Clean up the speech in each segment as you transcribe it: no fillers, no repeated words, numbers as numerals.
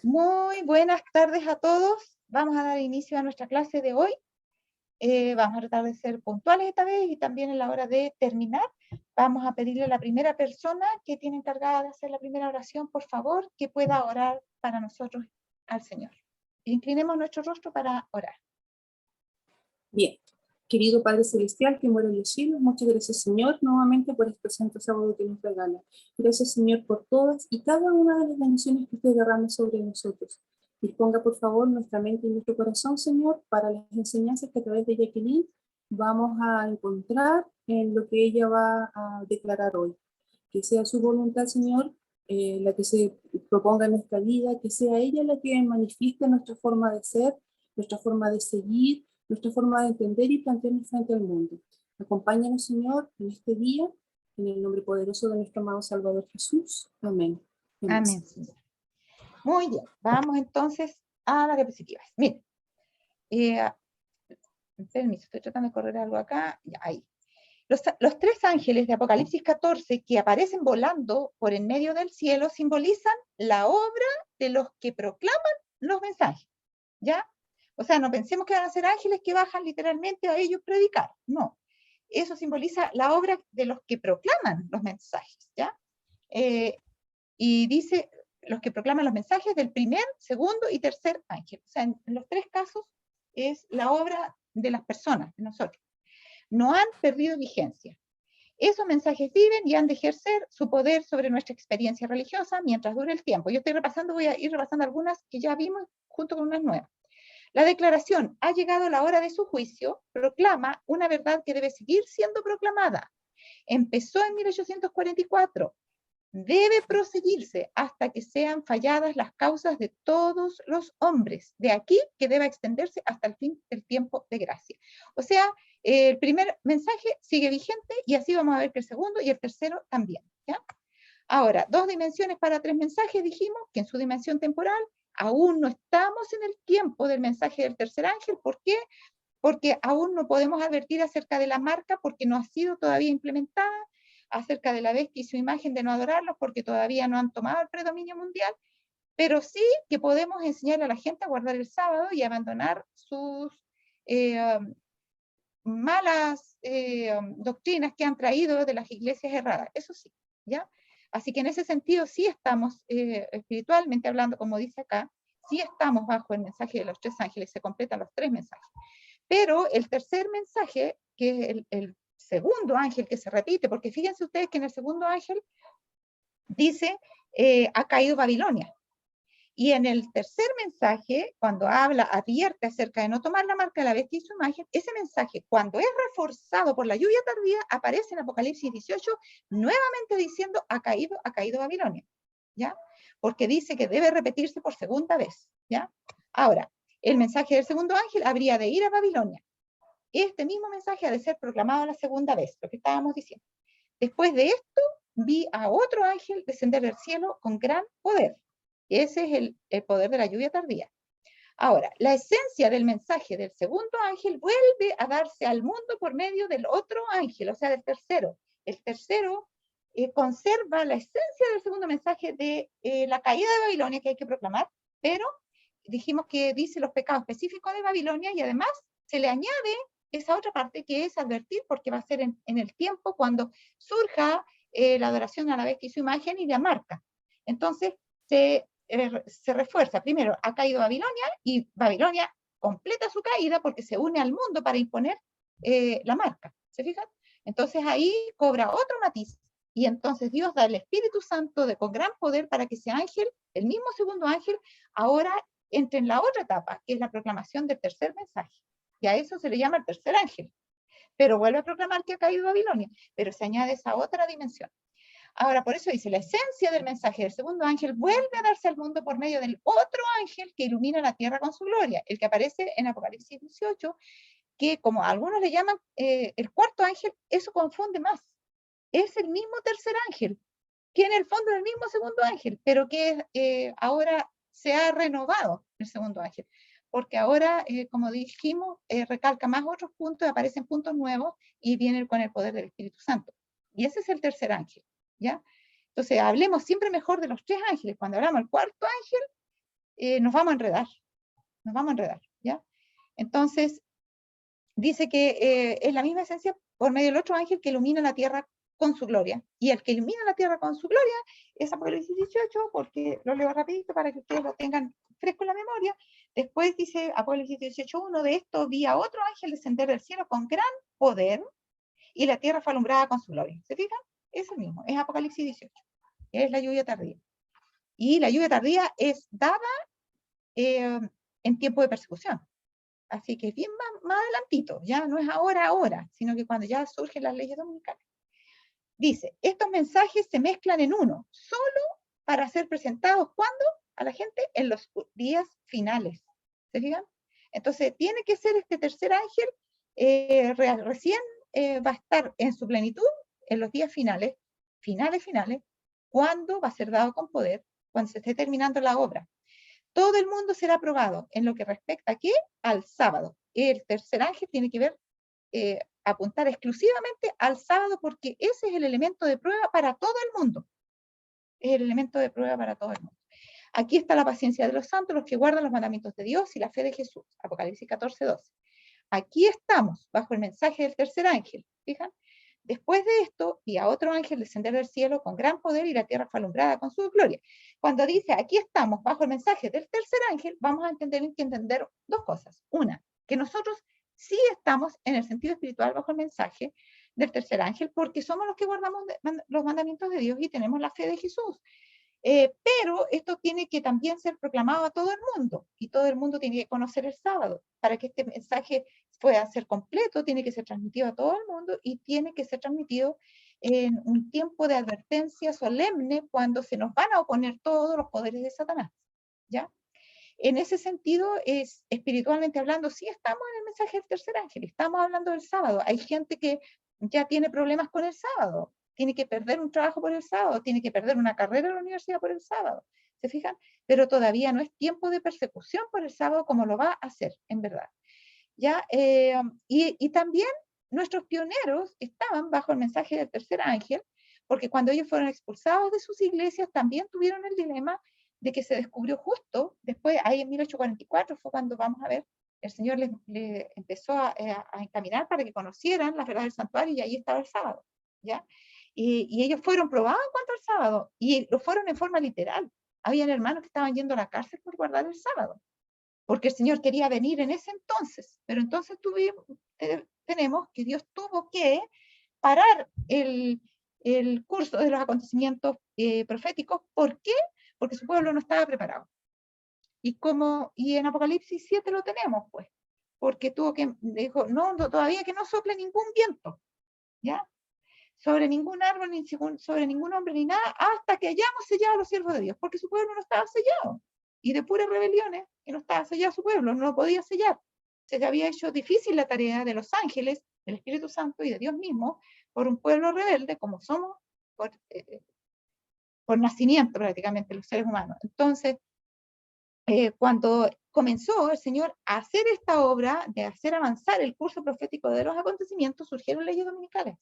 Muy buenas tardes a todos. Vamos a dar inicio a nuestra clase de hoy. Vamos a tratar de ser puntuales esta vez y también en la hora de terminar. Vamos a pedirle a la primera persona que tiene encargada de hacer la primera oración, por favor, que pueda orar para nosotros al Señor. Inclinemos nuestro rostro para orar. Bien, querido Padre Celestial que mora en los cielos, muchas gracias, Señor, nuevamente por este santo sábado que nos regala. Gracias, Señor, por todas y cada una de las bendiciones que usted derrama sobre nosotros. Disponga, por favor, nuestra mente y nuestro corazón, Señor, para las enseñanzas que a través de Jacqueline vamos a encontrar en lo que ella va a declarar hoy. Que sea su voluntad, Señor, la que se proponga en nuestra vida, que sea ella la que manifieste nuestra forma de ser, nuestra forma de seguir, nuestra forma de entender y plantearnos frente al mundo. Acompáñanos, Señor, en este día, en el nombre poderoso de nuestro amado Salvador Jesús. Amén. Amén, Señor. Muy bien, vamos entonces a las diapositivas. Miren, permiso, estoy tratando de correr algo acá. Ya, ahí. Los tres ángeles de Apocalipsis 14 que aparecen volando por en medio del cielo simbolizan la obra de los que proclaman los mensajes, ¿ya? O sea, no pensemos que van a ser ángeles que bajan literalmente a ellos predicar, no. Eso simboliza la obra de los que proclaman los mensajes, ¿ya? Y dice, los que proclaman los mensajes del primer, segundo y tercer ángel. O sea, en los tres casos es la obra de las personas, de nosotros. No han perdido vigencia. Esos mensajes viven y han de ejercer su poder sobre nuestra experiencia religiosa mientras dure el tiempo. Yo estoy repasando, voy a ir repasando algunas que ya vimos junto con unas nuevas. La declaración, ha llegado la hora de su juicio, proclama una verdad que debe seguir siendo proclamada. Empezó en 1844, debe proseguirse hasta que sean falladas las causas de todos los hombres. De aquí que deba extenderse hasta el fin del tiempo de gracia. O sea, el primer mensaje sigue vigente y así vamos a ver que el segundo y el tercero también, ¿ya? Ahora, 2 dimensiones para 3 mensajes, dijimos que en su dimensión temporal aún no estamos en el tiempo del mensaje del tercer ángel. ¿Por qué? Porque aún no podemos advertir acerca de la marca porque no ha sido todavía implementada, acerca de la bestia y su imagen de no adorarlos porque todavía no han tomado el predominio mundial, pero sí que podemos enseñar a la gente a guardar el sábado y abandonar sus malas doctrinas que han traído de las iglesias erradas, eso sí, ¿ya? Así que en ese sentido sí estamos espiritualmente hablando, como dice acá, sí estamos bajo el mensaje de los tres ángeles, se completan los tres mensajes. Pero el tercer mensaje, que es el segundo ángel que se repite, porque fíjense ustedes que en el segundo ángel dice, ha caído Babilonia. Y en el tercer mensaje, cuando habla, advierte acerca de no tomar la marca de la bestia y su imagen, ese mensaje, cuando es reforzado por la lluvia tardía, aparece en Apocalipsis 18, nuevamente diciendo, ha caído Babilonia, ¿ya? Porque dice que debe repetirse por segunda vez, ¿ya? Ahora, el mensaje del segundo ángel habría de ir a Babilonia. Este mismo mensaje ha de ser proclamado la segunda vez, lo que estábamos diciendo. Después de esto, vi a otro ángel descender del cielo con gran poder. Ese es el poder de la lluvia tardía. Ahora, la esencia del mensaje del segundo ángel vuelve a darse al mundo por medio del otro ángel, o sea, del tercero. El tercero conserva la esencia del segundo mensaje de la caída de Babilonia que hay que proclamar, pero dijimos que dice los pecados específicos de Babilonia y además se le añade esa otra parte que es advertir porque va a ser en el tiempo cuando surja la adoración a la bestia y su imagen y la marca. Entonces, se refuerza. Primero, ha caído Babilonia y Babilonia completa su caída porque se une al mundo para imponer la marca. ¿Se fijan? Entonces ahí cobra otro matiz. Y entonces Dios da el Espíritu Santo con gran poder para que ese ángel, el mismo segundo ángel, ahora entre en la otra etapa, que es la proclamación del tercer mensaje. Y a eso se le llama el tercer ángel. Pero vuelve a proclamar que ha caído Babilonia, pero se añade esa otra dimensión. Ahora, por eso dice, la esencia del mensaje del segundo ángel vuelve a darse al mundo por medio del otro ángel que ilumina la tierra con su gloria, el que aparece en Apocalipsis 18, que como algunos le llaman el cuarto ángel, eso confunde más. Es el mismo tercer ángel, que en el fondo es el mismo segundo ángel, pero que ahora se ha renovado el segundo ángel, porque ahora, como dijimos, recalca más otros puntos, aparecen puntos nuevos y viene con el poder del Espíritu Santo. Y ese es el tercer ángel, ¿ya? Entonces, hablemos siempre mejor de los tres ángeles. Cuando hablamos del cuarto ángel, nos vamos a enredar, ¿ya? Entonces, dice que es la misma esencia por medio del otro ángel que ilumina la tierra con su gloria. Y el que ilumina la tierra con su gloria es Apocalipsis 18, porque lo leo rapidito para que ustedes lo tengan fresco en la memoria. Después dice Apocalipsis 18:1, de esto vi a otro ángel descender del cielo con gran poder, y la tierra fue alumbrada con su gloria. ¿Se fijan? Es el mismo, es Apocalipsis 18. Es la lluvia tardía. Y la lluvia tardía es dada en tiempo de persecución. Así que es bien más adelantito, ya no es ahora, sino que cuando ya surgen las leyes dominicales. Dice, estos mensajes se mezclan en uno, solo para ser presentados, ¿cuándo? A la gente en los días finales. ¿Se fijan? Entonces, tiene que ser este tercer ángel, recién va a estar en su plenitud en los días finales, cuando va a ser dado con poder, cuando se esté terminando la obra. Todo el mundo será probado en lo que respecta ¿a qué? Al sábado. El tercer ángel tiene que ver, apuntar exclusivamente al sábado, porque ese es el elemento de prueba para todo el mundo. Es el elemento de prueba para todo el mundo. Aquí está la paciencia de los santos, los que guardan los mandamientos de Dios y la fe de Jesús. Apocalipsis 14:12. Aquí estamos, bajo el mensaje del tercer ángel. ¿Fijan? Después de esto, vi a otro ángel descender del cielo con gran poder y la tierra fue alumbrada con su gloria. Cuando dice, aquí estamos, bajo el mensaje del tercer ángel, vamos a entender dos cosas. Una, que nosotros sí estamos en el sentido espiritual bajo el mensaje del tercer ángel, porque somos los que guardamos los mandamientos de Dios y tenemos la fe de Jesús. Pero esto tiene que también ser proclamado a todo el mundo, y todo el mundo tiene que conocer el sábado. Para que este mensaje pueda ser completo, tiene que ser transmitido a todo el mundo, y tiene que ser transmitido en un tiempo de advertencia solemne, cuando se nos van a oponer todos los poderes de Satanás, ¿ya? En ese sentido, espiritualmente hablando, sí estamos en el mensaje del tercer ángel, estamos hablando del sábado. Hay gente que ya tiene problemas con el sábado, tiene que perder un trabajo por el sábado, tiene que perder una carrera en la universidad por el sábado, ¿se fijan? Pero todavía no es tiempo de persecución por el sábado como lo va a hacer, en verdad. ¿Ya? Y también nuestros pioneros estaban bajo el mensaje del tercer ángel, porque cuando ellos fueron expulsados de sus iglesias, también tuvieron el dilema de que se descubrió justo después, ahí en 1844 fue cuando, vamos a ver, el Señor les empezó a encaminar para que conocieran la verdad del santuario, y ahí estaba el sábado, ¿ya? Y ellos fueron probados en cuanto al sábado, y lo fueron en forma literal. Habían hermanos que estaban yendo a la cárcel por guardar el sábado, porque el Señor quería venir en ese entonces, pero entonces tenemos que Dios tuvo que parar el curso de los acontecimientos proféticos. ¿Por qué? Porque su pueblo no estaba preparado. Y en Apocalipsis 7 lo tenemos, pues, porque dijo, no, todavía que no sople ningún viento, ¿ya? Sobre ningún árbol, ni sobre ningún hombre, ni nada, hasta que hayamos sellado a los siervos de Dios, porque su pueblo no estaba sellado, y de puras rebeliones, que no estaba sellado su pueblo, no lo podía sellar. Se había hecho difícil la tarea de los ángeles, del Espíritu Santo y de Dios mismo, por un pueblo rebelde, como somos por nacimiento prácticamente los seres humanos. Entonces, cuando comenzó el Señor a hacer esta obra, de hacer avanzar el curso profético de los acontecimientos, surgieron leyes dominicales.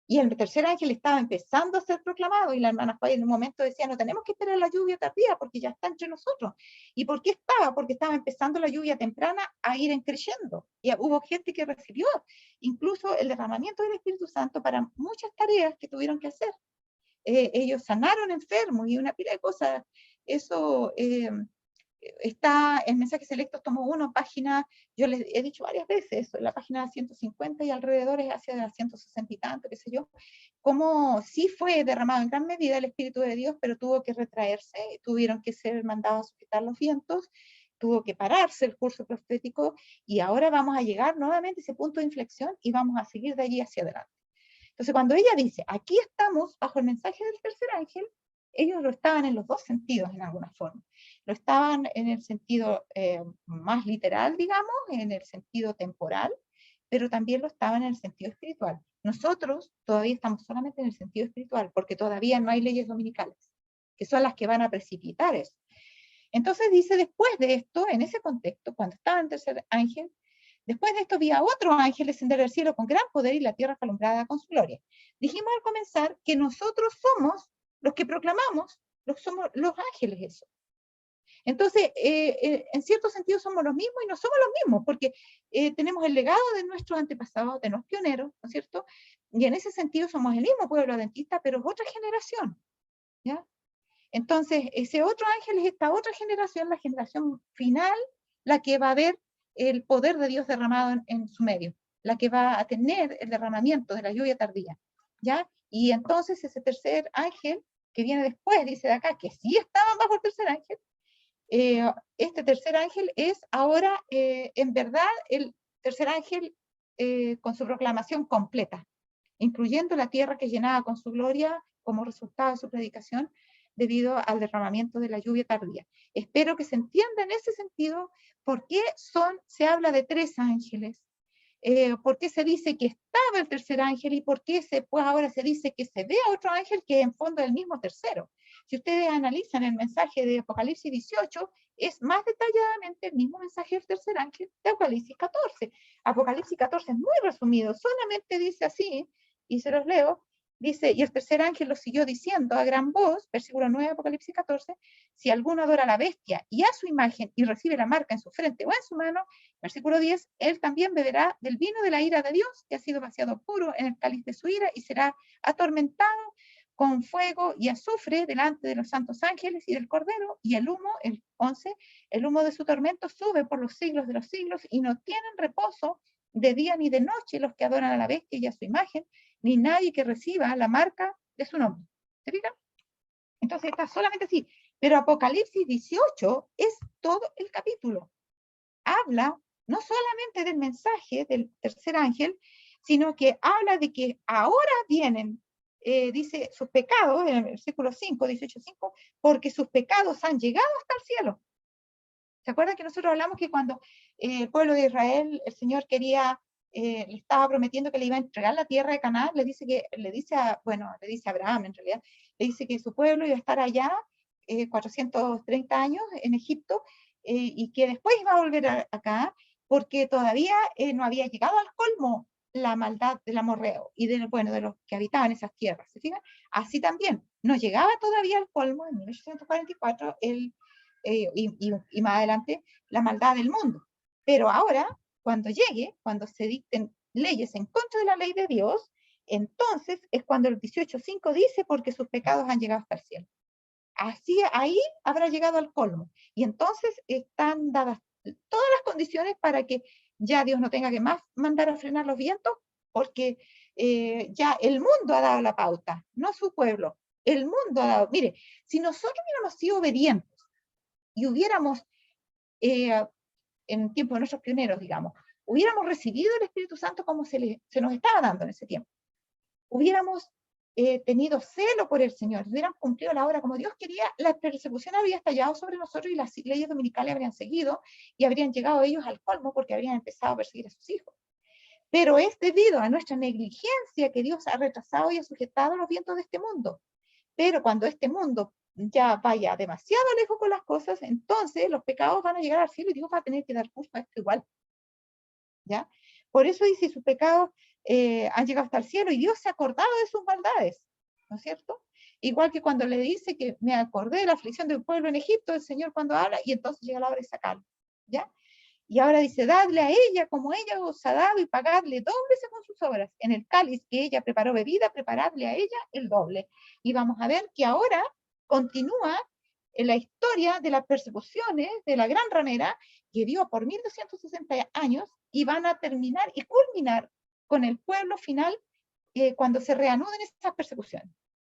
Y el tercer ángel estaba empezando a ser proclamado, y la hermana Juárez en un momento decía, no tenemos que esperar la lluvia tardía porque ya está entre nosotros. ¿Y por qué estaba? Porque estaba empezando la lluvia temprana a ir creciendo. Y hubo gente que recibió incluso el derramamiento del Espíritu Santo para muchas tareas que tuvieron que hacer. Ellos sanaron enfermos y una pila de cosas. Eso está en Mensajes Selectos, tomo 1, página, yo les he dicho varias veces, la página 150 y alrededores, hacia la 160 y tanto, qué sé yo, como sí fue derramado en gran medida el Espíritu de Dios, pero tuvo que retraerse, tuvieron que ser mandados a sujetar los vientos, tuvo que pararse el curso profético, y ahora vamos a llegar nuevamente a ese punto de inflexión y vamos a seguir de allí hacia adelante. Entonces, cuando ella dice, aquí estamos bajo el mensaje del tercer ángel, ellos lo estaban en los dos sentidos, en alguna forma. Lo estaban en el sentido más literal, digamos, en el sentido temporal, pero también lo estaban en el sentido espiritual. Nosotros todavía estamos solamente en el sentido espiritual, porque todavía no hay leyes dominicales, que son las que van a precipitar eso. Entonces dice, después de esto, en ese contexto, cuando estaba en el tercer ángel, después de esto vi a otro ángel descender del cielo con gran poder, y la tierra fue alumbrada con su gloria. Dijimos al comenzar que nosotros somos los que proclamamos, somos los ángeles eso. Entonces, en cierto sentido somos los mismos y no somos los mismos, porque tenemos el legado de nuestros antepasados, de los pioneros, ¿no es cierto? Y en ese sentido somos el mismo pueblo adventista, pero es otra generación, ¿ya? Entonces, ese otro ángel es esta otra generación, la generación final, la que va a ver el poder de Dios derramado en su medio, la que va a tener el derramamiento de la lluvia tardía, ¿ya? Y entonces ese tercer ángel que viene después, dice de acá, que sí estaban bajo el tercer ángel, este tercer ángel es ahora, en verdad, el tercer ángel con su proclamación completa, incluyendo la tierra que llenaba con su gloria como resultado de su predicación debido al derramamiento de la lluvia tardía. Espero que se entienda en ese sentido por qué se habla de tres ángeles, por qué se dice que estaba el tercer ángel y por qué pues ahora se dice que se ve a otro ángel que en fondo es el mismo tercero. Si ustedes analizan el mensaje de Apocalipsis 18, es más detalladamente el mismo mensaje del tercer ángel de Apocalipsis 14. Apocalipsis 14 es muy resumido, solamente dice así, y se los leo, dice, y el tercer ángel lo siguió diciendo a gran voz, versículo 9 Apocalipsis 14, si alguno adora a la bestia y a su imagen y recibe la marca en su frente o en su mano, versículo 10, él también beberá del vino de la ira de Dios, que ha sido vaciado puro en el cáliz de su ira y será atormentado con fuego y azufre delante de los santos ángeles y del Cordero, y el humo, el 11, el humo de su tormento sube por los siglos de los siglos y no tienen reposo de día ni de noche los que adoran a la bestia y a su imagen, ni nadie que reciba la marca de su nombre. ¿Se fijan? Entonces está solamente así. Pero Apocalipsis 18 es todo el capítulo. Habla no solamente del mensaje del tercer ángel, sino que habla de que ahora vienen, dice, sus pecados, en el versículo 5, 18:5, porque sus pecados han llegado hasta el cielo. ¿Se acuerdan que nosotros hablamos que cuando el pueblo de Israel, el Señor quería, le estaba prometiendo que le iba a entregar la tierra de Canaán? Le dice a Abraham en realidad, le dice que su pueblo iba a estar allá 430 años en Egipto, y que después iba a volver acá, porque todavía no había llegado al colmo la maldad del amorreo y de los que habitaban esas tierras. ¿Se fijan? Así también, no llegaba todavía al colmo en 1844 y más adelante la maldad del mundo. Pero ahora, cuando llegue, cuando se dicten leyes en contra de la ley de Dios, entonces es cuando el 18:5 dice, porque sus pecados han llegado hasta el cielo. Así, ahí habrá llegado al colmo. Y entonces están dadas todas las condiciones para que ya Dios no tenga que más mandar a frenar los vientos, porque ya el mundo ha dado la pauta, no su pueblo. El mundo ha dado. Mire, si nosotros hubiéramos sido obedientes y hubiéramos, en tiempo de nuestros pioneros, digamos, hubiéramos recibido el Espíritu Santo como se nos estaba dando en ese tiempo, hubiéramos tenido celo por el Señor, hubiéramos cumplido la obra como Dios quería, la persecución habría estallado sobre nosotros y las leyes dominicales habrían seguido y habrían llegado ellos al colmo porque habrían empezado a perseguir a sus hijos. Pero es debido a nuestra negligencia que Dios ha retrasado y ha sujetado los vientos de este mundo. Pero cuando este mundo ya vaya demasiado lejos con las cosas, entonces los pecados van a llegar al cielo y Dios va a tener que dar curso a esto igual. ¿Ya? Por eso dice, sus pecados han llegado hasta el cielo y Dios se ha acordado de sus maldades, ¿no es cierto? Igual que cuando le dice que me acordé de la aflicción del pueblo en Egipto, el Señor cuando habla, y entonces llega la hora de sacarlo, ¿ya? Y ahora dice, dadle a ella como ella os ha dado y pagadle doble según sus obras. En el cáliz que ella preparó bebida, preparadle a ella el doble. Y vamos a ver que ahora continúa en la historia de las persecuciones de la gran ramera que dio por 1260 años y van a terminar y culminar con el pueblo final cuando se reanuden estas persecuciones.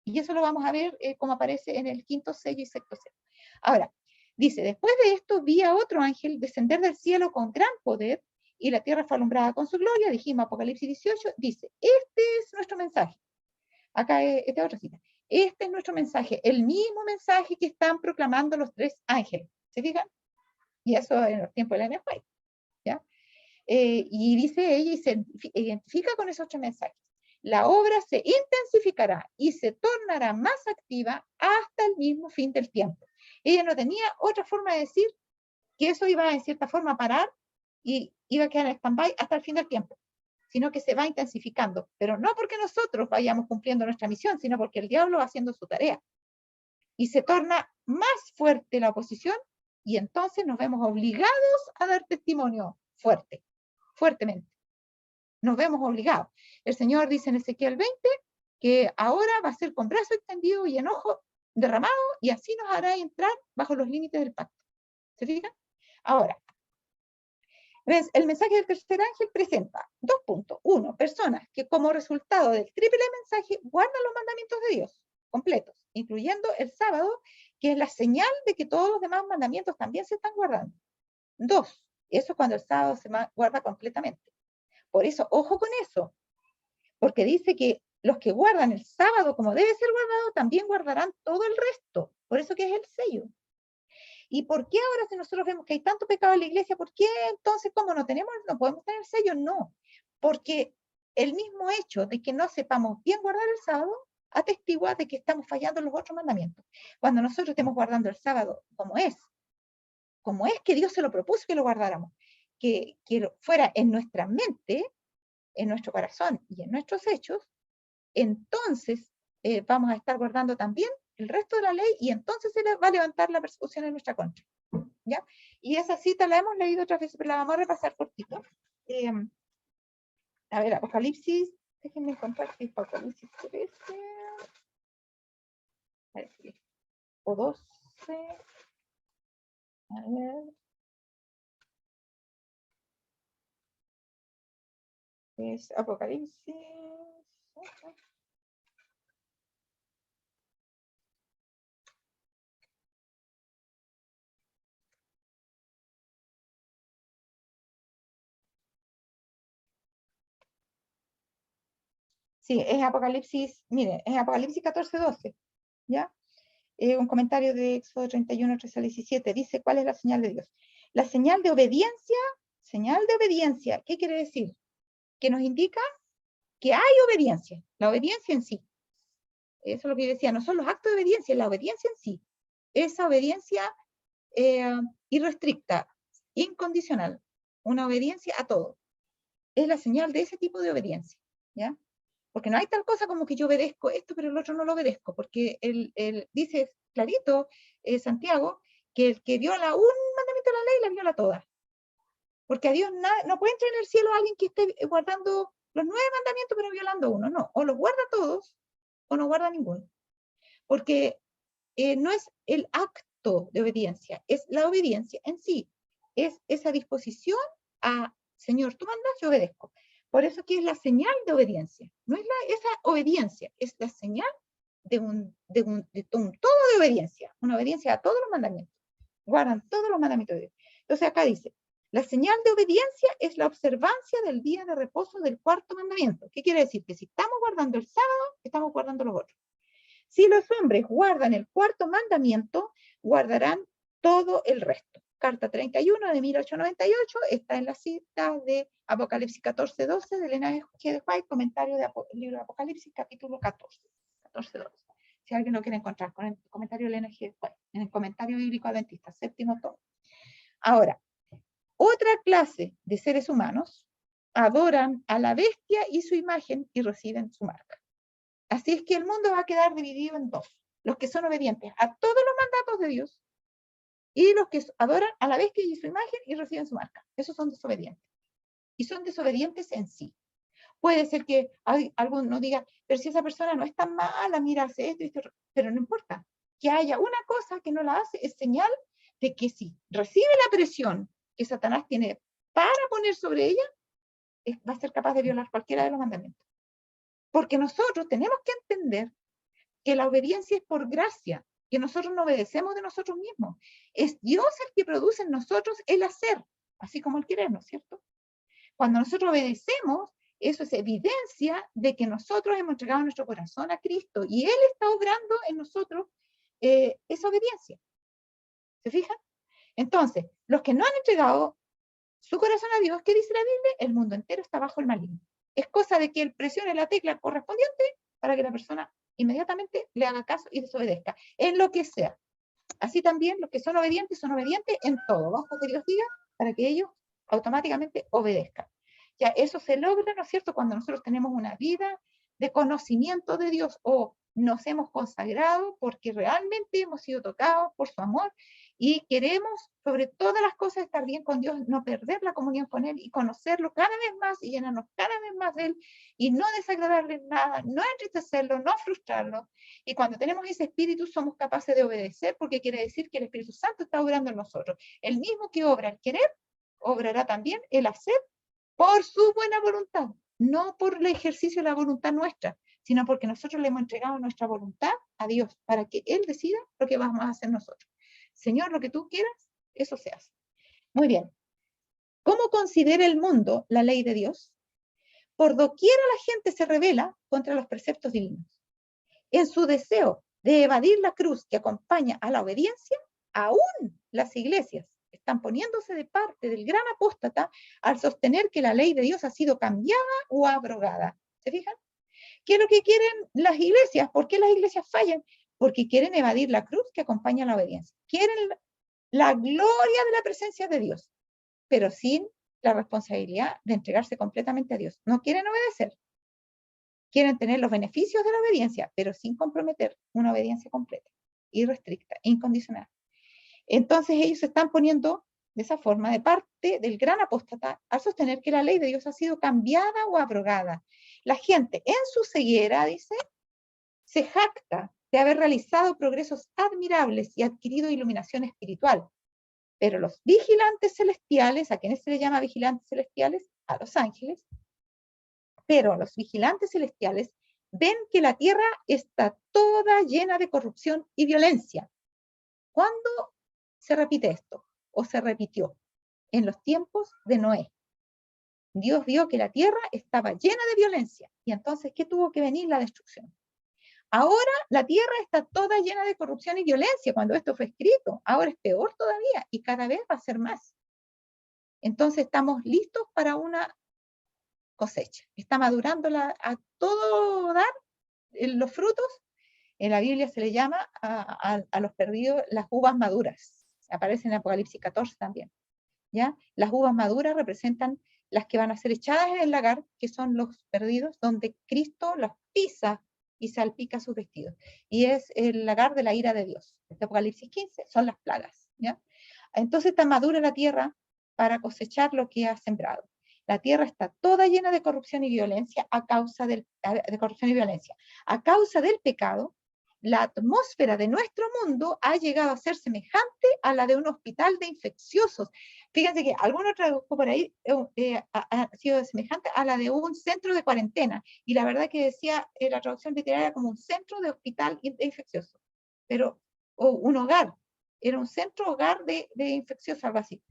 Y eso lo vamos a ver como aparece en el quinto sello y sexto sello. Ahora, dice, después de esto vi a otro ángel descender del cielo con gran poder y la tierra fue alumbrada con su gloria. Dijimos Apocalipsis 18, dice, este es nuestro mensaje. Acá esta otra cita. Este es nuestro mensaje, el mismo mensaje que están proclamando los tres ángeles. ¿Se fijan? Y eso en los tiempos de la NFI. ¿Ya? Y dice ella y se identifica con esos tres mensajes. La obra se intensificará y se tornará más activa hasta el mismo fin del tiempo. Ella no tenía otra forma de decir que eso iba en cierta forma a parar y iba a quedar en stand-by hasta el fin del tiempo, sino que se va intensificando, pero no porque nosotros vayamos cumpliendo nuestra misión, sino porque el diablo va haciendo su tarea. Y se torna más fuerte la oposición Y entonces nos vemos obligados a dar testimonio fuertemente. Nos vemos obligados. El Señor dice en Ezequiel 20 que ahora va a ser con brazo extendido y enojo derramado, y así nos hará entrar bajo los límites del pacto. ¿Se fijan? Ahora, el mensaje del tercer ángel presenta 2 puntos. 1, personas que como resultado del triple mensaje guardan los mandamientos de Dios completos, incluyendo el sábado, que es la señal de que todos los demás mandamientos también se están guardando. 2, eso es cuando el sábado se guarda completamente. Por eso, ojo con eso, porque dice que los que guardan el sábado como debe ser guardado, también guardarán todo el resto. Por eso que es el sello. ¿Y por qué ahora, si nosotros vemos que hay tanto pecado en la iglesia, por qué entonces, como no podemos tener sello? No, porque el mismo hecho de que no sepamos bien guardar el sábado atestigua de que estamos fallando en los otros mandamientos. Cuando nosotros estemos guardando el sábado como es que Dios se lo propuso que lo guardáramos, que fuera en nuestra mente, en nuestro corazón y en nuestros hechos, entonces vamos a estar guardando también el resto de la ley, y entonces se va a levantar la persecución en nuestra contra. ¿Ya? Y esa cita la hemos leído otras veces, pero la vamos a repasar cortito. A ver, Apocalipsis, déjenme encontrar si es Apocalipsis 13, a ver, o 12, a ver, es Apocalipsis, sí, es Apocalipsis, mire, es Apocalipsis 14, 12, ¿ya? Un comentario de Éxodo 31, 13 al 17, dice, ¿cuál es la señal de Dios? La señal de obediencia, ¿qué quiere decir? Que nos indica que hay obediencia, la obediencia en sí. Eso es lo que yo decía, no son los actos de obediencia, la obediencia en sí. Esa obediencia irrestricta, incondicional, una obediencia a todo. Es la señal de ese tipo de obediencia, ¿ya? Porque no hay tal cosa como que yo obedezco esto, pero el otro no lo obedezco, porque él dice clarito, Santiago, que el que viola un mandamiento de la ley, la viola toda. Porque a Dios no puede entrar en el cielo alguien que esté guardando los 9 mandamientos, pero violando uno, no. O los guarda todos, o no guarda ninguno. Porque no es el acto de obediencia, es la obediencia en sí. Es esa disposición a, Señor, tú mandas, yo obedezco. Por eso que es la señal de obediencia. No es esa obediencia, es la señal de un todo de obediencia. Una obediencia a todos los mandamientos. Guardan todos los mandamientos de Dios. Entonces acá dice, la señal de obediencia es la observancia del día de reposo del 4º mandamiento. ¿Qué quiere decir? Que si estamos guardando el sábado, estamos guardando los otros. Si los hombres guardan el 4º mandamiento, guardarán todo el resto. Carta 31 de 1898 está en la cita de Apocalipsis 14, 12 de Elena G. de White, comentario del libro de Apocalipsis, capítulo 14, 12. Si alguien lo quiere encontrar con el comentario de Elena G. de White, en el comentario bíblico adventista, 7º tomo. Ahora, otra clase de seres humanos adoran a la bestia y su imagen y reciben su marca. Así es que el mundo va a quedar dividido en 2. Los que son obedientes a todos los mandatos de Dios y los que adoran a la bestia y su imagen y reciben su marca. Esos son desobedientes. Y son desobedientes en sí. Puede ser que alguno diga, pero si esa persona no es tan mala, mira, hace esto y esto, pero no importa. Que haya una cosa que no la hace es señal de que si recibe la presión que Satanás tiene para poner sobre ella, va a ser capaz de violar cualquiera de los mandamientos. Porque nosotros tenemos que entender que la obediencia es por gracia, que nosotros no obedecemos de nosotros mismos. Es Dios el que produce en nosotros el hacer, así como el querer, ¿no es cierto? Cuando nosotros obedecemos, eso es evidencia de que nosotros hemos entregado nuestro corazón a Cristo y Él está obrando en nosotros esa obediencia. ¿Se fijan? Entonces, los que no han entregado su corazón a Dios, ¿qué dice la Biblia? El mundo entero está bajo el maligno. Es cosa de que Él presione la tecla correspondiente para que la persona inmediatamente le haga caso y desobedezca, en lo que sea. Así también los que son obedientes en todo. Basta que Dios diga para que ellos automáticamente obedezcan. Ya eso se logra, ¿no es cierto?, cuando nosotros tenemos una vida de conocimiento de Dios o nos hemos consagrado porque realmente hemos sido tocados por su amor y queremos sobre todas las cosas estar bien con Dios, no perder la comunión con Él y conocerlo cada vez más y llenarnos cada vez más de Él y no desagradarle nada, no entristecerlo, no frustrarlo. Y cuando tenemos ese espíritu somos capaces de obedecer, porque quiere decir que el Espíritu Santo está obrando en nosotros. El mismo que obra el querer, obrará también el hacer por su buena voluntad, no por el ejercicio de la voluntad nuestra, sino porque nosotros le hemos entregado nuestra voluntad a Dios para que Él decida lo que vamos a hacer nosotros. Señor, lo que tú quieras, eso se hace. Muy bien. ¿Cómo considera el mundo la ley de Dios? Por doquiera la gente se rebela contra los preceptos divinos. En su deseo de evadir la cruz que acompaña a la obediencia, aún las iglesias están poniéndose de parte del gran apóstata al sostener que la ley de Dios ha sido cambiada o abrogada. ¿Se fijan? ¿Qué es lo que quieren las iglesias? ¿Por qué las iglesias fallan? Porque quieren evadir la cruz que acompaña a la obediencia. Quieren la gloria de la presencia de Dios, pero sin la responsabilidad de entregarse completamente a Dios. No quieren obedecer. Quieren tener los beneficios de la obediencia, pero sin comprometer una obediencia completa, irrestricta, incondicional. Entonces ellos se están poniendo de esa forma de parte del gran apóstata al sostener que la ley de Dios ha sido cambiada o abrogada. La gente en su ceguera, dice, se jacta de haber realizado progresos admirables y adquirido iluminación espiritual. Pero los vigilantes celestiales, ¿a quiénes se les llama vigilantes celestiales? A los ángeles. Pero los vigilantes celestiales ven que la tierra está toda llena de corrupción y violencia. ¿Cuándo se repite esto? ¿O se repitió? En los tiempos de Noé. Dios vio que la tierra estaba llena de violencia. Y entonces, ¿qué tuvo que venir? La destrucción. Ahora la tierra está toda llena de corrupción y violencia cuando esto fue escrito. Ahora es peor todavía y cada vez va a ser más. Entonces estamos listos para una cosecha. Está madurando a todo dar los frutos. En la Biblia se le llama a los perdidos las uvas maduras. Aparece en Apocalipsis 14 también. ¿Ya? Las uvas maduras representan las que van a ser echadas en el lagar, que son los perdidos, donde Cristo los pisa y salpica sus vestidos. Y es el lagar de la ira de Dios. Este Apocalipsis 15 son las plagas. ¿Ya? Entonces está madura la tierra para cosechar lo que ha sembrado. La tierra está toda llena de corrupción y violencia a causa del pecado. La atmósfera de nuestro mundo ha llegado a ser semejante a la de un hospital de infecciosos. Fíjense que alguno tradujo por ahí, ha sido semejante a la de un centro de cuarentena. Y la verdad que decía la traducción literaria como un centro de hospital de infecciosos. Pero, o un hogar. Era un centro hogar de infecciosos, algo así.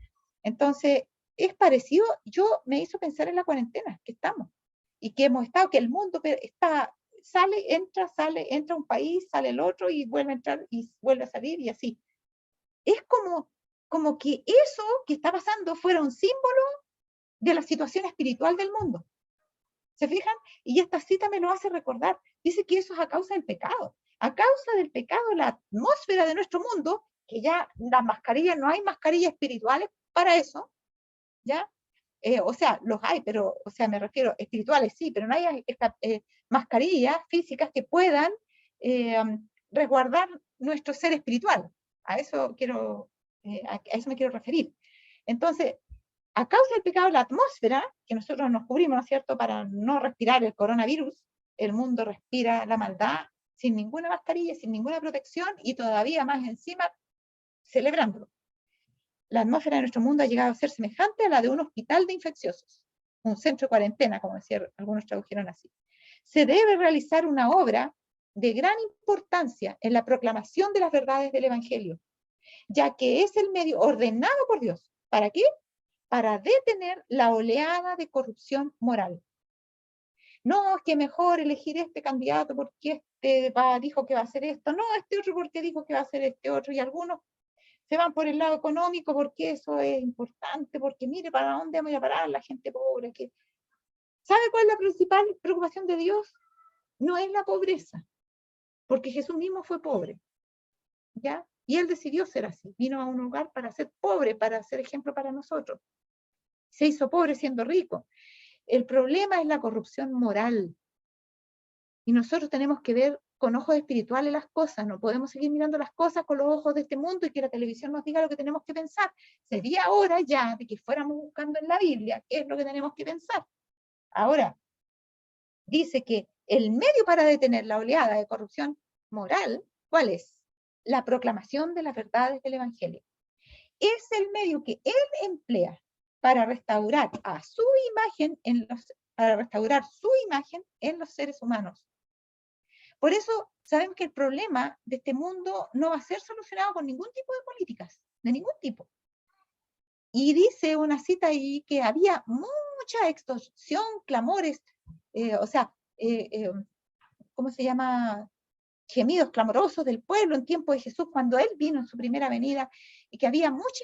Entonces, es parecido, yo me hizo pensar en la cuarentena que estamos. Y que hemos estado, que el mundo está... entra un país, sale el otro y vuelve a entrar y vuelve a salir y así. Es como que eso que está pasando fuera un símbolo de la situación espiritual del mundo. ¿Se fijan? Y esta cita me lo hace recordar. Dice que eso es a causa del pecado. A causa del pecado, la atmósfera de nuestro mundo, que ya las mascarillas, no hay mascarillas espirituales para eso, ¿ya? O sea, los hay, pero, o sea, me refiero, espirituales sí, pero no hay mascarillas físicas que puedan resguardar nuestro ser espiritual. A eso a eso me quiero referir. Entonces, a causa del pecado, la atmósfera, que nosotros nos cubrimos, ¿no es cierto?, para no respirar el coronavirus, el mundo respira la maldad sin ninguna mascarilla, sin ninguna protección y todavía más encima celebrándolo. La atmósfera de nuestro mundo ha llegado a ser semejante a la de un hospital de infecciosos, un centro de cuarentena, como decían, algunos tradujeron así. Se debe realizar una obra de gran importancia en la proclamación de las verdades del Evangelio, ya que es el medio ordenado por Dios. ¿Para qué? Para detener la oleada de corrupción moral. No, es que mejor elegir este candidato porque dijo que va a hacer esto, no, este otro porque dijo que va a hacer este otro, y algunos se van por el lado económico porque eso es importante, porque mire para dónde vamos a parar la gente pobre. ¿Sabe cuál es la principal preocupación de Dios? No es la pobreza, porque Jesús mismo fue pobre, ¿ya? Y Él decidió ser así, vino a un lugar para ser pobre, para ser ejemplo para nosotros. Se hizo pobre siendo rico. El problema es la corrupción moral. Y nosotros tenemos que ver con ojos espirituales las cosas, no podemos seguir mirando las cosas con los ojos de este mundo y que la televisión nos diga lo que tenemos que pensar. Sería hora ya de que fuéramos buscando en la Biblia qué es lo que tenemos que pensar. Ahora, dice que el medio para detener la oleada de corrupción moral, ¿cuál es? La proclamación de las verdades del Evangelio. Es el medio que él emplea para restaurar a su imagen para restaurar su imagen en los seres humanos. Por eso sabemos que el problema de este mundo no va a ser solucionado con ningún tipo de políticas, de ningún tipo. Y dice una cita ahí que había mucha extorsión, clamores, ¿cómo se llama? Gemidos clamorosos del pueblo en tiempo de Jesús, cuando él vino en su primera venida, y que había mucha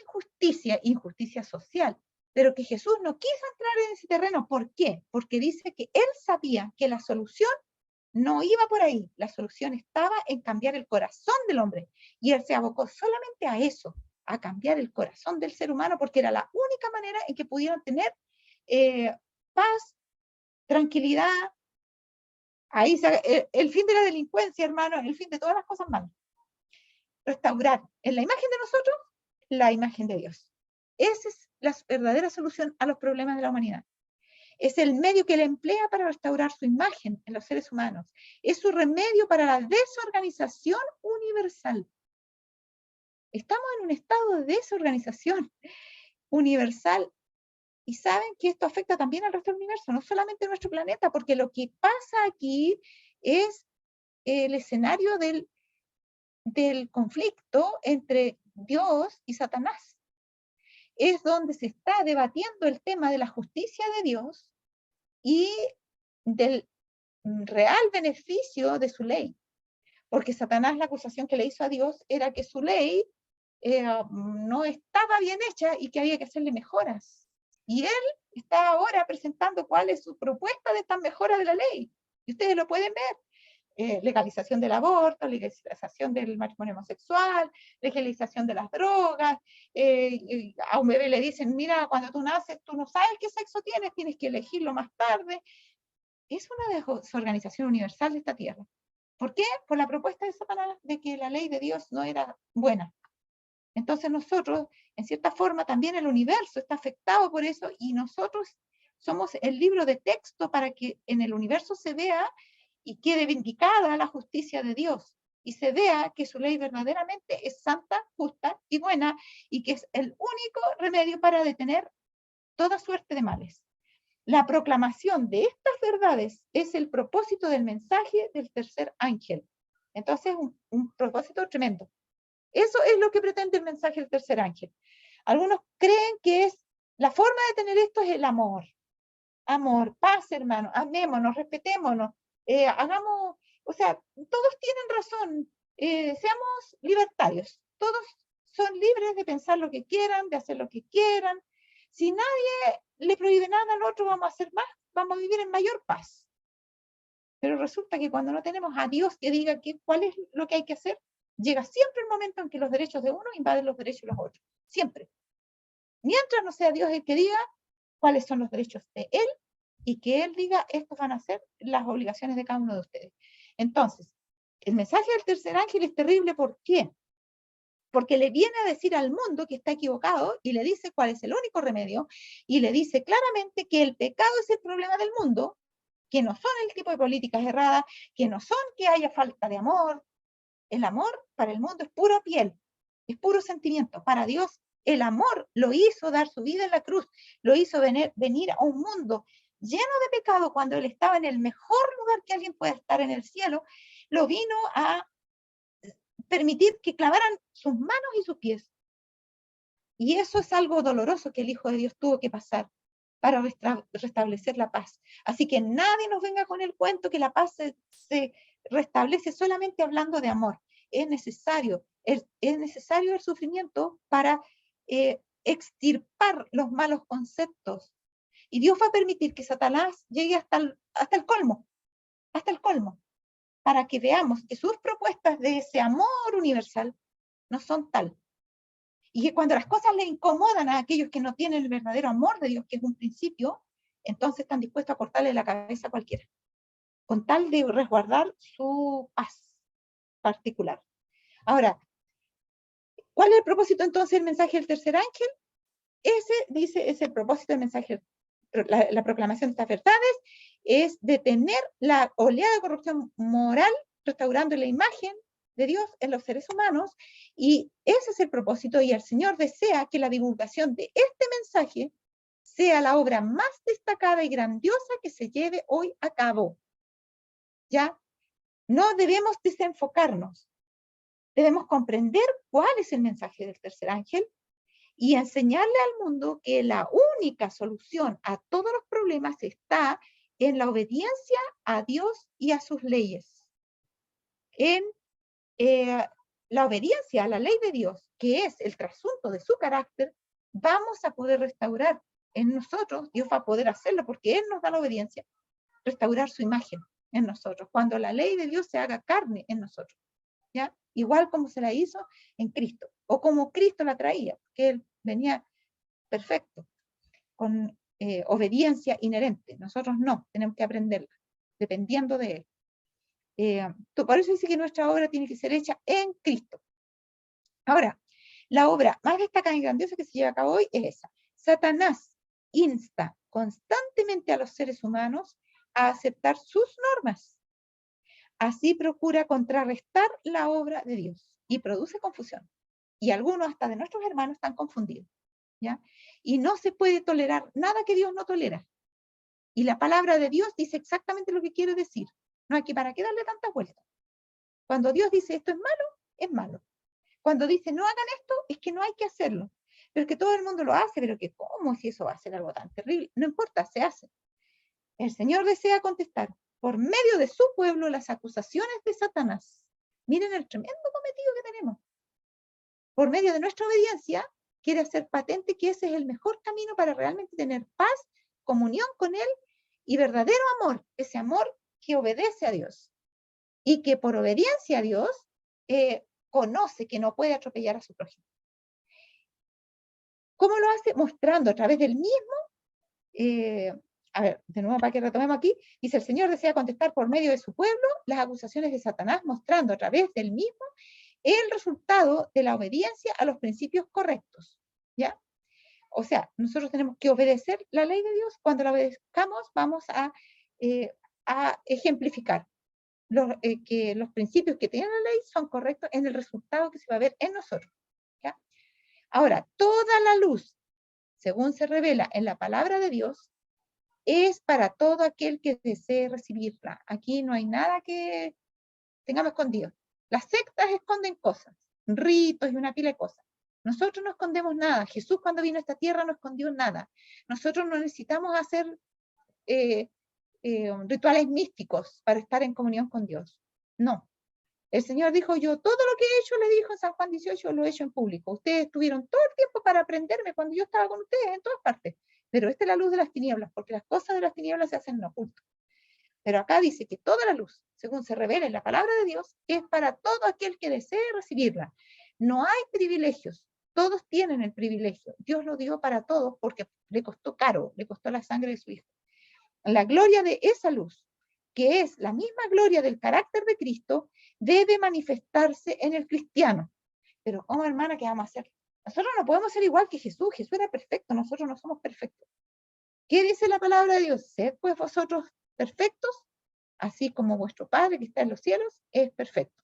injusticia social, pero que Jesús no quiso entrar en ese terreno. ¿Por qué? Porque dice que él sabía que la solución no iba por ahí, la solución estaba en cambiar el corazón del hombre, y él se abocó solamente a eso, a cambiar el corazón del ser humano, porque era la única manera en que pudieran tener paz, tranquilidad. Ahí el fin de la delincuencia, hermano, el fin de todas las cosas malas. Restaurar en la imagen de nosotros la imagen de Dios. Esa es la verdadera solución a los problemas de la humanidad. Es el medio que él emplea para restaurar su imagen en los seres humanos. Es su remedio para la desorganización universal. Estamos en un estado de desorganización universal. Y saben que esto afecta también al resto del universo, no solamente a nuestro planeta, porque lo que pasa aquí es el escenario del conflicto entre Dios y Satanás. Es donde se está debatiendo el tema de la justicia de Dios y del real beneficio de su ley. Porque Satanás, la acusación que le hizo a Dios era que su ley no estaba bien hecha y que había que hacerle mejoras. Y él está ahora presentando cuál es su propuesta de estas mejoras de la ley. Y ustedes lo pueden ver. Legalización del aborto, legalización del matrimonio homosexual, legalización de las drogas. A un bebé le dicen, mira, cuando tú naces, tú no sabes qué sexo tienes, tienes que elegirlo más tarde. Es una desorganización universal de esta tierra. ¿Por qué? Por la propuesta de Satanás de que la ley de Dios no era buena. Entonces nosotros, en cierta forma, también el universo está afectado por eso, y nosotros somos el libro de texto para que en el universo se vea y quede vindicada la justicia de Dios, y se vea que su ley verdaderamente es santa, justa y buena, y que es el único remedio para detener toda suerte de males. La proclamación de estas verdades es el propósito del mensaje del tercer ángel. Entonces, un propósito tremendo. Eso es lo que pretende el mensaje del tercer ángel. Algunos creen que es la forma de tener esto es el amor. Amor, paz, hermano, amémonos, respetémonos, hagamos, o sea, todos tienen razón, seamos libertarios, todos son libres de pensar lo que quieran, de hacer lo que quieran. Si nadie le prohíbe nada al otro, vamos a hacer más, vamos a vivir en mayor paz. Pero resulta que cuando no tenemos a Dios que diga cuál es lo que hay que hacer, llega siempre el momento en que los derechos de uno invaden los derechos de los otros. Siempre. Mientras no sea Dios el que diga cuáles son los derechos de Él, y que Él diga, estos van a ser las obligaciones de cada uno de ustedes. Entonces, el mensaje del tercer ángel es terrible. ¿Por qué? Porque le viene a decir al mundo que está equivocado, y le dice cuál es el único remedio, y le dice claramente que el pecado es el problema del mundo, que no son el tipo de políticas erradas, que no son que haya falta de amor. El amor para el mundo es pura piel, es puro sentimiento. Para Dios, el amor lo hizo dar su vida en la cruz, lo hizo venir a un mundo lleno de pecado cuando Él estaba en el mejor lugar que alguien puede estar, en el cielo. Lo vino a permitir que clavaran sus manos y sus pies. Y eso es algo doloroso que el Hijo de Dios tuvo que pasar para restablecer la paz. Así que nadie nos venga con el cuento que la paz se restablece solamente hablando de amor. Es necesario el sufrimiento para extirpar los malos conceptos. Y Dios va a permitir que Satanás llegue hasta el colmo, para que veamos que sus propuestas de ese amor universal no son tal. Y que cuando las cosas le incomodan a aquellos que no tienen el verdadero amor de Dios, que es un principio, entonces están dispuestos a cortarle la cabeza a cualquiera, con tal de resguardar su paz. particular. Ahora, ¿cuál es el propósito entonces del mensaje del tercer ángel? Ese, dice, es el propósito del mensaje, la proclamación de estas verdades, es detener la oleada de corrupción moral, restaurando la imagen de Dios en los seres humanos, y ese es el propósito, y el Señor desea que la divulgación de este mensaje sea la obra más destacada y grandiosa que se lleve hoy a cabo. ¿Ya? No debemos desenfocarnos, debemos comprender cuál es el mensaje del tercer ángel y enseñarle al mundo que la única solución a todos los problemas está en la obediencia a Dios y a sus leyes. En la obediencia a la ley de Dios, que es el trasunto de su carácter, vamos a poder restaurar en nosotros, Dios va a poder hacerlo porque Él nos da la obediencia, restaurar su imagen en nosotros, cuando la ley de Dios se haga carne en nosotros, ¿ya? Igual como se la hizo en Cristo, o como Cristo la traía, que Él venía perfecto, con obediencia inherente. Nosotros no, tenemos que aprenderla, dependiendo de Él. Por eso dice que nuestra obra tiene que ser hecha en Cristo. Ahora, la obra más destacada y grandiosa que se lleva a cabo hoy es esa. Satanás insta constantemente a los seres humanos a aceptar sus normas. Así procura contrarrestar la obra de Dios y produce confusión. Y algunos hasta de nuestros hermanos están confundidos, ¿ya? Y no se puede tolerar nada que Dios no tolera. Y la palabra de Dios dice exactamente lo que quiere decir. No hay que para qué darle tantas vueltas. Cuando Dios dice esto es malo, es malo. Cuando dice no hagan esto, es que no hay que hacerlo. Pero que todo el mundo lo hace, pero que ¿cómo si eso va a ser algo tan terrible? No importa, se hace. El Señor desea contestar por medio de su pueblo las acusaciones de Satanás. Miren el tremendo cometido que tenemos. Por medio de nuestra obediencia, quiere hacer patente que ese es el mejor camino para realmente tener paz, comunión con Él y verdadero amor, ese amor que obedece a Dios y que por obediencia a Dios conoce que no puede atropellar a su prójimo. ¿Cómo lo hace? Mostrando a través del mismo, a ver, de nuevo para que retomemos aquí, dice el Señor desea contestar por medio de su pueblo las acusaciones de Satanás, mostrando a través del mismo el resultado de la obediencia a los principios correctos, ¿ya? O sea, nosotros tenemos que obedecer la ley de Dios. Cuando la obedezcamos, vamos a ejemplificar que los principios que tiene la ley son correctos en el resultado que se va a ver en nosotros, ¿ya? Ahora, toda la luz, según se revela en la palabra de Dios, es para todo aquel que desee recibirla. Aquí no hay nada que tengamos escondido. Las sectas esconden cosas, ritos y una pila de cosas. Nosotros no escondemos nada. Jesús cuando vino a esta tierra no escondió nada. Nosotros no necesitamos hacer rituales místicos para estar en comunión con Dios. No. El Señor dijo, yo todo lo que he hecho, le dijo en San Juan 18, lo he hecho en público. Ustedes tuvieron todo el tiempo para aprenderme cuando yo estaba con ustedes en todas partes. Pero esta es la luz de las tinieblas, porque las cosas de las tinieblas se hacen en oculto. Pero acá dice que toda la luz, según se revela en la palabra de Dios, es para todo aquel que desee recibirla. No hay privilegios, todos tienen el privilegio. Dios lo dio para todos porque le costó caro, le costó la sangre de su Hijo. La gloria de esa luz, que es la misma gloria del carácter de Cristo, debe manifestarse en el cristiano. Pero ¿cómo, hermana, qué vamos a hacer? Nosotros no podemos ser igual que Jesús. Jesús era perfecto, nosotros no somos perfectos. ¿Qué dice la palabra de Dios? Sed pues vosotros perfectos, así como vuestro Padre que está en los cielos es perfecto.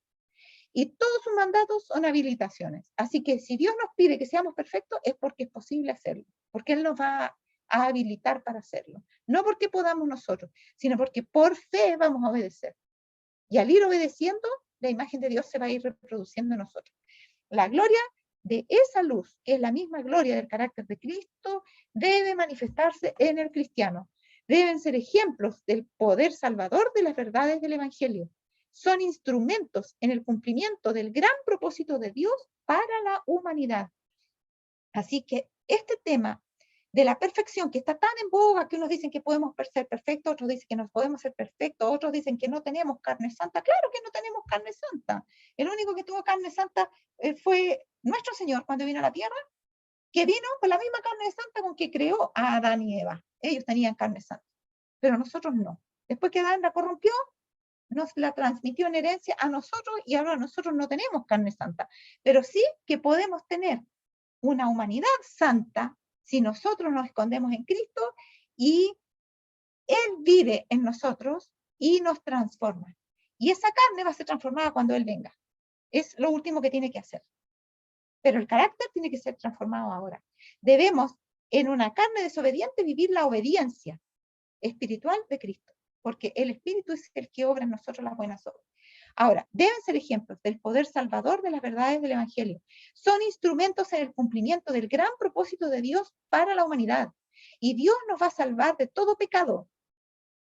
Y todos sus mandatos son habilitaciones. Así que si Dios nos pide que seamos perfectos, es porque es posible hacerlo, porque Él nos va a habilitar para hacerlo. No porque podamos nosotros, sino porque por fe vamos a obedecer. Y al ir obedeciendo, la imagen de Dios se va a ir reproduciendo en nosotros. La gloria de esa luz, que es la misma gloria del carácter de Cristo, debe manifestarse en el cristiano. Deben ser ejemplos del poder salvador de las verdades del Evangelio. Son instrumentos en el cumplimiento del gran propósito de Dios para la humanidad. Así que este tema de la perfección, que está tan en boga, que unos dicen que podemos ser perfectos, otros dicen que no podemos ser perfectos, otros dicen que no tenemos carne santa. Claro que no tenemos carne santa. El único que tuvo carne santa fue nuestro Señor cuando vino a la tierra, que vino con la misma carne santa con que creó a Adán y Eva. Ellos tenían carne santa, pero nosotros no. Después que Adán la corrompió, nos la transmitió en herencia a nosotros y ahora nosotros no tenemos carne santa, pero sí que podemos tener una humanidad santa si nosotros nos escondemos en Cristo y Él vive en nosotros y nos transforma. Y esa carne va a ser transformada cuando Él venga. Es lo último que tiene que hacer. Pero el carácter tiene que ser transformado ahora. Debemos, en una carne desobediente, vivir la obediencia espiritual de Cristo, porque el Espíritu es el que obra en nosotros las buenas obras. Ahora, deben ser ejemplos del poder salvador de las verdades del Evangelio. Son instrumentos en el cumplimiento del gran propósito de Dios para la humanidad. Y Dios nos va a salvar de todo pecado,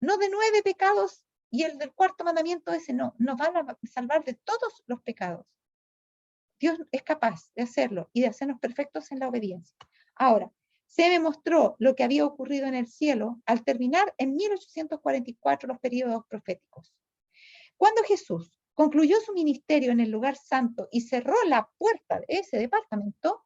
no de 9 pecados y el del cuarto mandamiento ese, no, nos va a salvar de todos los pecados. Dios es capaz de hacerlo y de hacernos perfectos en la obediencia. Ahora, se demostró lo que había ocurrido en el cielo al terminar en 1844 los periodos proféticos. Cuando Jesús concluyó su ministerio en el lugar santo y cerró la puerta de ese departamento,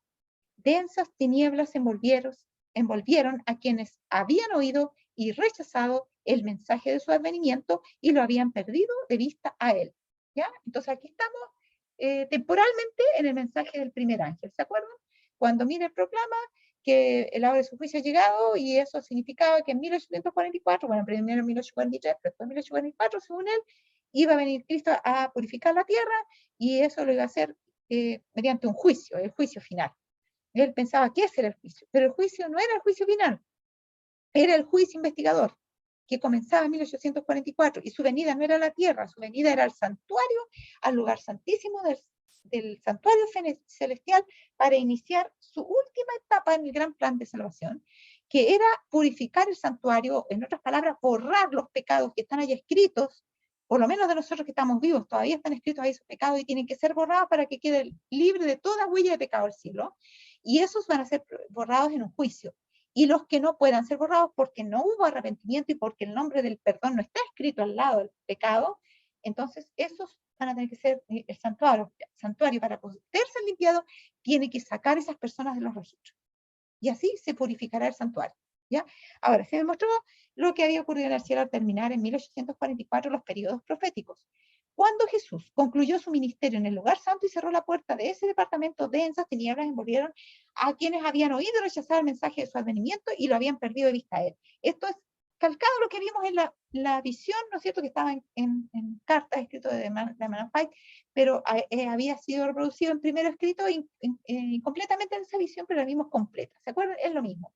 densas tinieblas envolvieron a quienes habían oído y rechazado el mensaje de su advenimiento y lo habían perdido de vista a él. ¿Ya? Entonces aquí estamos temporalmente en el mensaje del primer ángel. ¿Se acuerdan? Cuando Miller proclama que el hora de su juicio ha llegado y eso significaba que en 1844, bueno, primero en 1843, pero después en 1844, según él, iba a venir Cristo a purificar la tierra y eso lo iba a hacer mediante un juicio, el juicio final. Él pensaba que ese era el juicio, pero el juicio no era el juicio final, era el juicio investigador, que comenzaba en 1844, y su venida no era a la tierra, su venida era al santuario, al lugar santísimo del santuario celestial, para iniciar su última etapa en el gran plan de salvación, que era purificar el santuario, en otras palabras, borrar los pecados que están ahí escritos, por lo menos de nosotros que estamos vivos, todavía están escritos ahí esos pecados y tienen que ser borrados para que quede libre de toda huella de pecado del cielo, y esos van a ser borrados en un juicio. Y los que no puedan ser borrados porque no hubo arrepentimiento y porque el nombre del perdón no está escrito al lado del pecado, entonces esos van a tener que ser el santuario para poder ser limpiado, tiene que sacar a esas personas de los registros. Y así se purificará el santuario. ¿Ya? Ahora, se demostró lo que había ocurrido en el cielo al terminar en 1844 los periodos proféticos. Cuando Jesús concluyó su ministerio en el lugar santo y cerró la puerta de ese departamento, densas tinieblas envolvieron a quienes habían oído rechazar el mensaje de su advenimiento y lo habían perdido de vista a él. Esto es calcado lo que vimos en la visión, ¿no es cierto?, que estaba en cartas escritas de Manafay, pero había sido reproducido en primero escrito completamente en esa visión, pero la vimos completa. ¿Se acuerdan? Es lo mismo.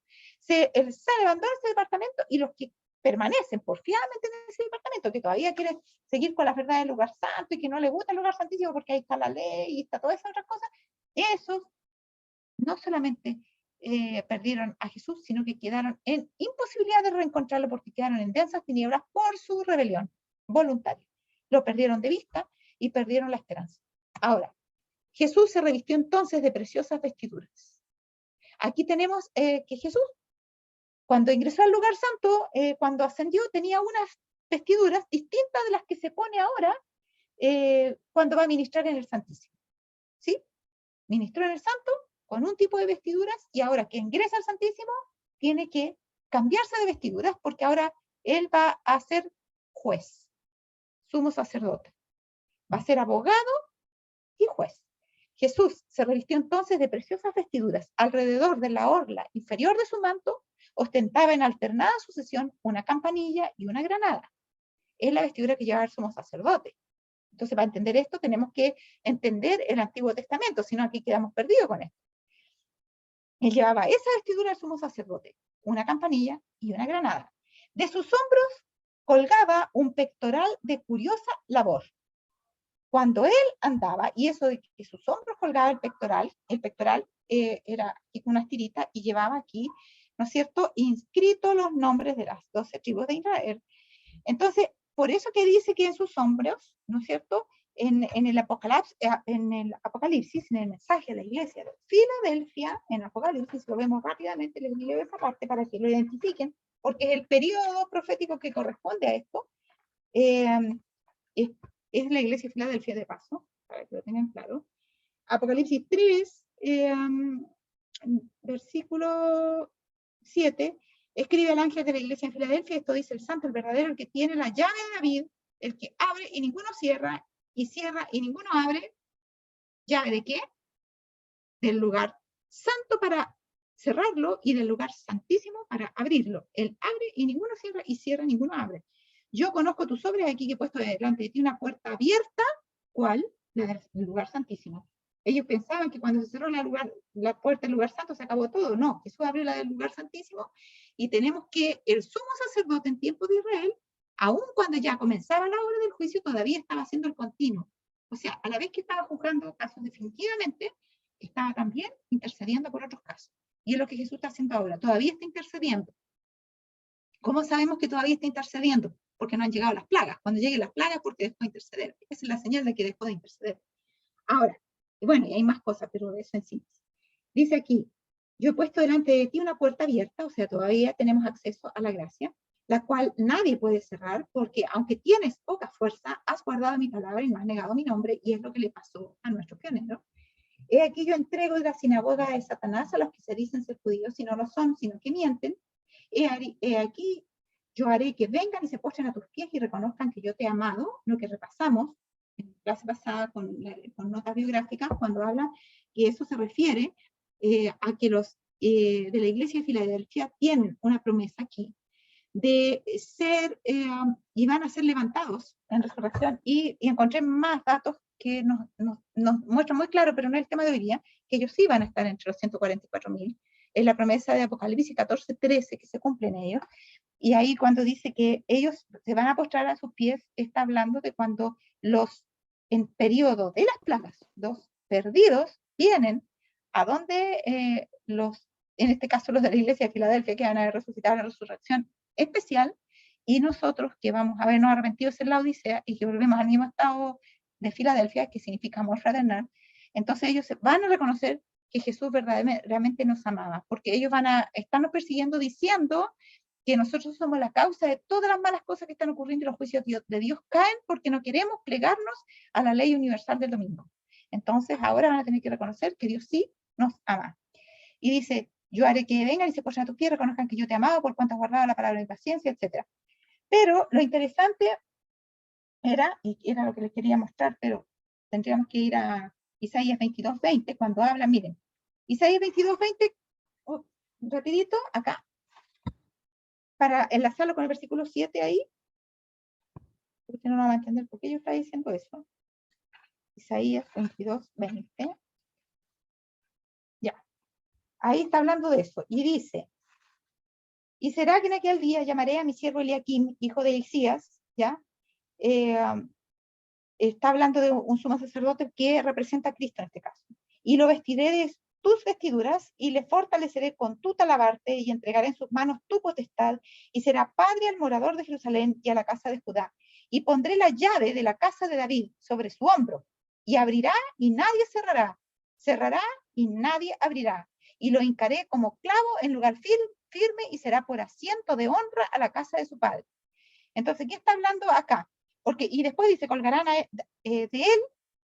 Él sale, abandona ese departamento y los que permanecen porfiadamente en ese departamento, que todavía quieren seguir con las verdades del lugar santo y que no les gusta el lugar santísimo porque ahí está la ley y está todas esas otras cosas, esos no solamente perdieron a Jesús, sino que quedaron en imposibilidad de reencontrarlo porque quedaron en densas tinieblas por su rebelión voluntaria. Lo perdieron de vista y perdieron la esperanza. Ahora, Jesús se revistió entonces de preciosas vestiduras. Aquí tenemos que Jesús, cuando ingresó al lugar santo, cuando ascendió, tenía unas vestiduras distintas de las que se pone ahora cuando va a ministrar en el Santísimo. ¿Sí? Ministró en el Santo con un tipo de vestiduras y ahora que ingresa al Santísimo tiene que cambiarse de vestiduras porque ahora él va a ser juez, sumo sacerdote, va a ser abogado y juez. Jesús se revistió entonces de preciosas vestiduras. Alrededor de la orla inferior de su manto ostentaba en alternada sucesión una campanilla y una granada. Es la vestidura que lleva el sumo sacerdote. Entonces, para entender esto, tenemos que entender el Antiguo Testamento, si no aquí quedamos perdidos con esto. Él llevaba esa vestidura del sumo sacerdote, una campanilla y una granada. De sus hombros colgaba un pectoral de curiosa labor. Cuando él andaba, y eso de que sus hombros colgaba el pectoral era una tirita y llevaba aquí, ¿no es cierto?, inscritos los nombres de las 12 tribus de Israel. Entonces, por eso que dice que en sus hombros, ¿no es cierto?, en el Apocalipsis, en el mensaje de la iglesia de Filadelfia, en Apocalipsis, lo vemos rápidamente, les leo esa parte para que lo identifiquen, porque es el periodo profético que corresponde a esto, es la iglesia de Filadelfia de paso, para que lo tengan claro. Apocalipsis 3, versículo 7, escribe el ángel de la iglesia en Filadelfia, esto dice el santo, el verdadero, el que tiene la llave de David, El que abre y ninguno cierra, y cierra y ninguno abre, ¿llave de qué? Del lugar santo para cerrarlo y del lugar santísimo para abrirlo. Él abre y ninguno cierra, y cierra y ninguno abre. Yo conozco tus obras, aquí que he puesto delante de ti una puerta abierta. ¿Cuál? La del lugar santísimo. Ellos pensaban que cuando se cerró la puerta del lugar santo se acabó todo. No, Jesús abrió la del lugar santísimo, y tenemos que el sumo sacerdote en tiempo de Israel, aun cuando ya comenzaba la hora del juicio, todavía estaba haciendo el continuo. O sea, a la vez que estaba juzgando casos definitivamente, estaba también intercediendo por otros casos. Y es lo que Jesús está haciendo ahora, todavía está intercediendo. ¿Cómo sabemos que todavía está intercediendo? Porque no han llegado las plagas. Cuando lleguen las plagas, porque dejó de interceder. Esa es la señal de que dejó de interceder. Ahora, y bueno, y hay más cosas, pero eso en síntesis. Dice aquí, yo he puesto delante de ti una puerta abierta, o sea, todavía tenemos acceso a la gracia, la cual nadie puede cerrar, porque aunque tienes poca fuerza, has guardado mi palabra y no has negado mi nombre, y es lo que le pasó a nuestro pionero. He aquí yo entrego de la sinagoga de Satanás a los que se dicen ser judíos y no lo son, sino que mienten. He aquí yo haré que vengan y se postren a tus pies y reconozcan que yo te he amado, lo que repasamos en la clase pasada con notas biográficas, cuando habla que eso se refiere a que los de la iglesia de Filadelfia tienen una promesa aquí de ser, y van a ser levantados en resurrección, y encontré más datos que nos muestran muy claro, pero no es el tema de hoy día, que ellos sí van a estar entre los 144.000, es la promesa de Apocalipsis 14:13 que se cumple en ellos, y ahí cuando dice que ellos se van a postrar a sus pies, está hablando de cuando en periodo de las plagas, los perdidos vienen a donde en este caso los de la iglesia de Filadelfia, que van a resucitar la resurrección especial, y nosotros que vamos a habernos arrepentidos en la Odisea y que volvemos al mismo estado de Filadelfia, que significa amor fraternal, entonces ellos van a reconocer que Jesús verdaderamente nos amaba, porque ellos van a estarnos persiguiendo diciendo que nosotros somos la causa de todas las malas cosas que están ocurriendo, y los juicios de Dios caen porque no queremos plegarnos a la ley universal del domingo. Entonces ahora van a tener que reconocer que Dios sí nos ama. Y dice, yo haré que vengan y se postren a tus pies, reconozcan que yo te he amado por cuanto has guardado la palabra de paciencia, etc. Pero lo interesante era, y era lo que les quería mostrar, pero tendríamos que ir a Isaías 22:20, cuando habla, miren, Isaías 22:20, rapidito, acá, para enlazarlo con el versículo 7 ahí, porque no lo van a entender por qué yo estaba diciendo eso. Isaías 22:20. Ya, ahí está hablando de eso, y dice, y será que en aquel día llamaré a mi siervo Eliakim, hijo de Hilcías, ¿ya? Está hablando de un sumo sacerdote que representa a Cristo en este caso. Y lo vestiré de tus vestiduras y le fortaleceré con tu talabarte y entregaré en sus manos tu potestad y será padre al morador de Jerusalén y a la casa de Judá. Y pondré la llave de la casa de David sobre su hombro y abrirá y nadie cerrará. Cerrará y nadie abrirá. Y lo hincaré como clavo en lugar firme y será por asiento de honra a la casa de su padre. Entonces, ¿qué está hablando acá? Porque, y después dice, colgarán de él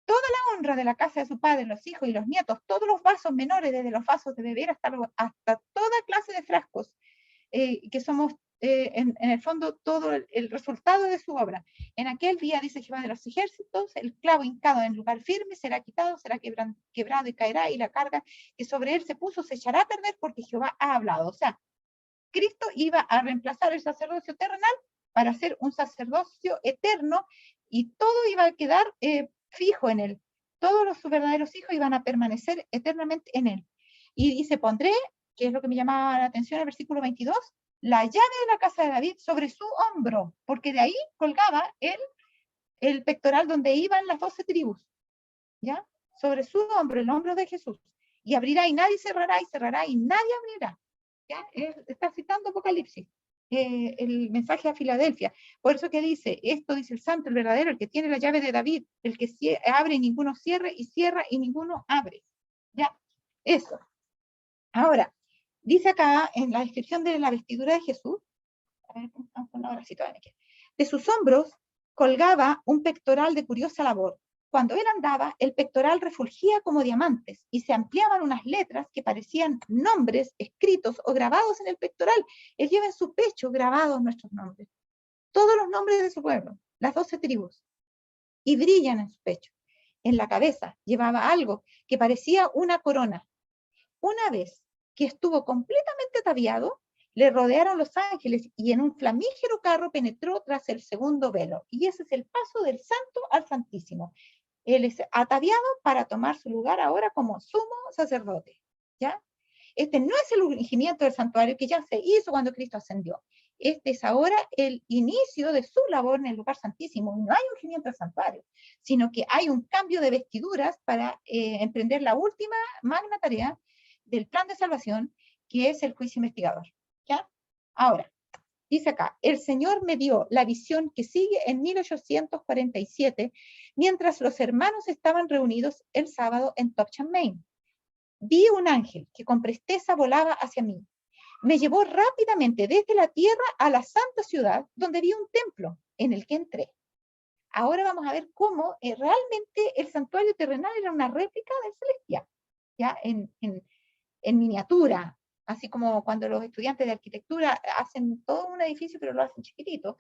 toda la honra de la casa de su padre, los hijos y los nietos, todos los vasos menores, desde los vasos de beber hasta toda clase de frascos, que somos, en el fondo, todo el resultado de su obra. En aquel día, dice Jehová de los ejércitos, el clavo hincado en lugar firme será quitado, será quebrado y caerá, y la carga que sobre él se puso se echará a perder, porque Jehová ha hablado. O sea, Cristo iba a reemplazar el sacerdocio terrenal para hacer un sacerdocio eterno, y todo iba a quedar fijo en él. Todos sus verdaderos hijos iban a permanecer eternamente en él. Y dice, pondré, que es lo que me llamaba la atención el versículo 22, la llave de la casa de David sobre su hombro, porque de ahí colgaba el pectoral donde iban las 12 tribus, ¿ya? Sobre su hombro, el hombro de Jesús. Y abrirá y nadie cerrará, y cerrará y nadie abrirá. ¿Ya? Está citando Apocalipsis, el mensaje a Filadelfia. Por eso que dice, esto dice el santo, el verdadero, el que tiene la llave de David, el que abre y ninguno cierre, y cierra y ninguno abre. ¿Ya? Eso. Ahora, dice acá en la descripción de la vestidura de Jesús, a ver, ahora sí, todavía me queda. De sus hombros colgaba un pectoral de curiosa labor. Cuando él andaba, el pectoral refulgía como diamantes y se ampliaban unas letras que parecían nombres escritos o grabados en el pectoral. Él lleva en su pecho grabados nuestros nombres, todos los nombres de su pueblo, las 12 tribus, y brillan en su pecho. En la cabeza llevaba algo que parecía una corona. Una vez que estuvo completamente ataviado, le rodearon los ángeles y en un flamígero carro penetró tras el segundo velo. Y ese es el paso del santo al santísimo. Él es ataviado para tomar su lugar ahora como sumo sacerdote. ¿Ya? Este no es el ungimiento del santuario que ya se hizo cuando Cristo ascendió. Este es ahora el inicio de su labor en el lugar santísimo. No hay ungimiento del santuario, sino que hay un cambio de vestiduras para emprender la última magna tarea del plan de salvación, que es el juicio investigador. ¿Ya? Ahora, dice acá, el Señor me dio la visión que sigue en 1847, mientras los hermanos estaban reunidos el sábado en Topsham, Maine. Vi un ángel que con presteza volaba hacia mí. Me llevó rápidamente desde la tierra a la santa ciudad, donde vi un templo en el que entré. Ahora vamos a ver cómo realmente el santuario terrenal era una réplica del celestial, ya en miniatura, así como cuando los estudiantes de arquitectura hacen todo un edificio, pero lo hacen chiquitito,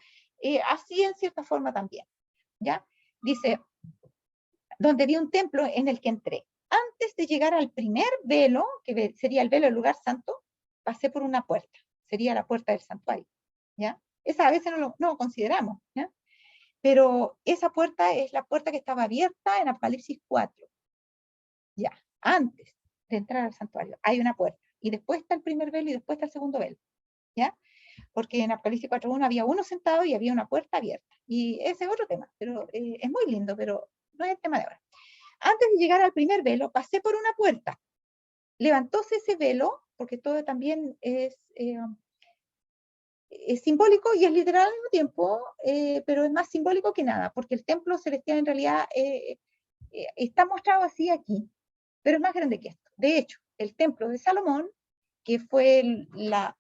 así en cierta forma también, ¿ya? Dice, donde vi un templo en el que entré. Antes de llegar al primer velo, que sería el velo del lugar santo, pasé por una puerta, sería la puerta del santuario, ¿ya? Esa a veces no lo consideramos, ¿ya? Pero esa puerta es la puerta que estaba abierta en Apocalipsis 4, ya, antes de entrar al santuario, hay una puerta, y después está el primer velo y después está el segundo velo, ¿ya? Porque en Apocalipsis 4.1 había uno sentado y había una puerta abierta, y ese es otro tema, pero es muy lindo, pero no es el tema de ahora. Antes de llegar al primer velo, pasé por una puerta, levantóse ese velo, porque todo también es simbólico y es literal al mismo tiempo, pero es más simbólico que nada, porque el templo celestial en realidad está mostrado así aquí, pero es más grande que esto. De hecho, el templo de Salomón, que fue la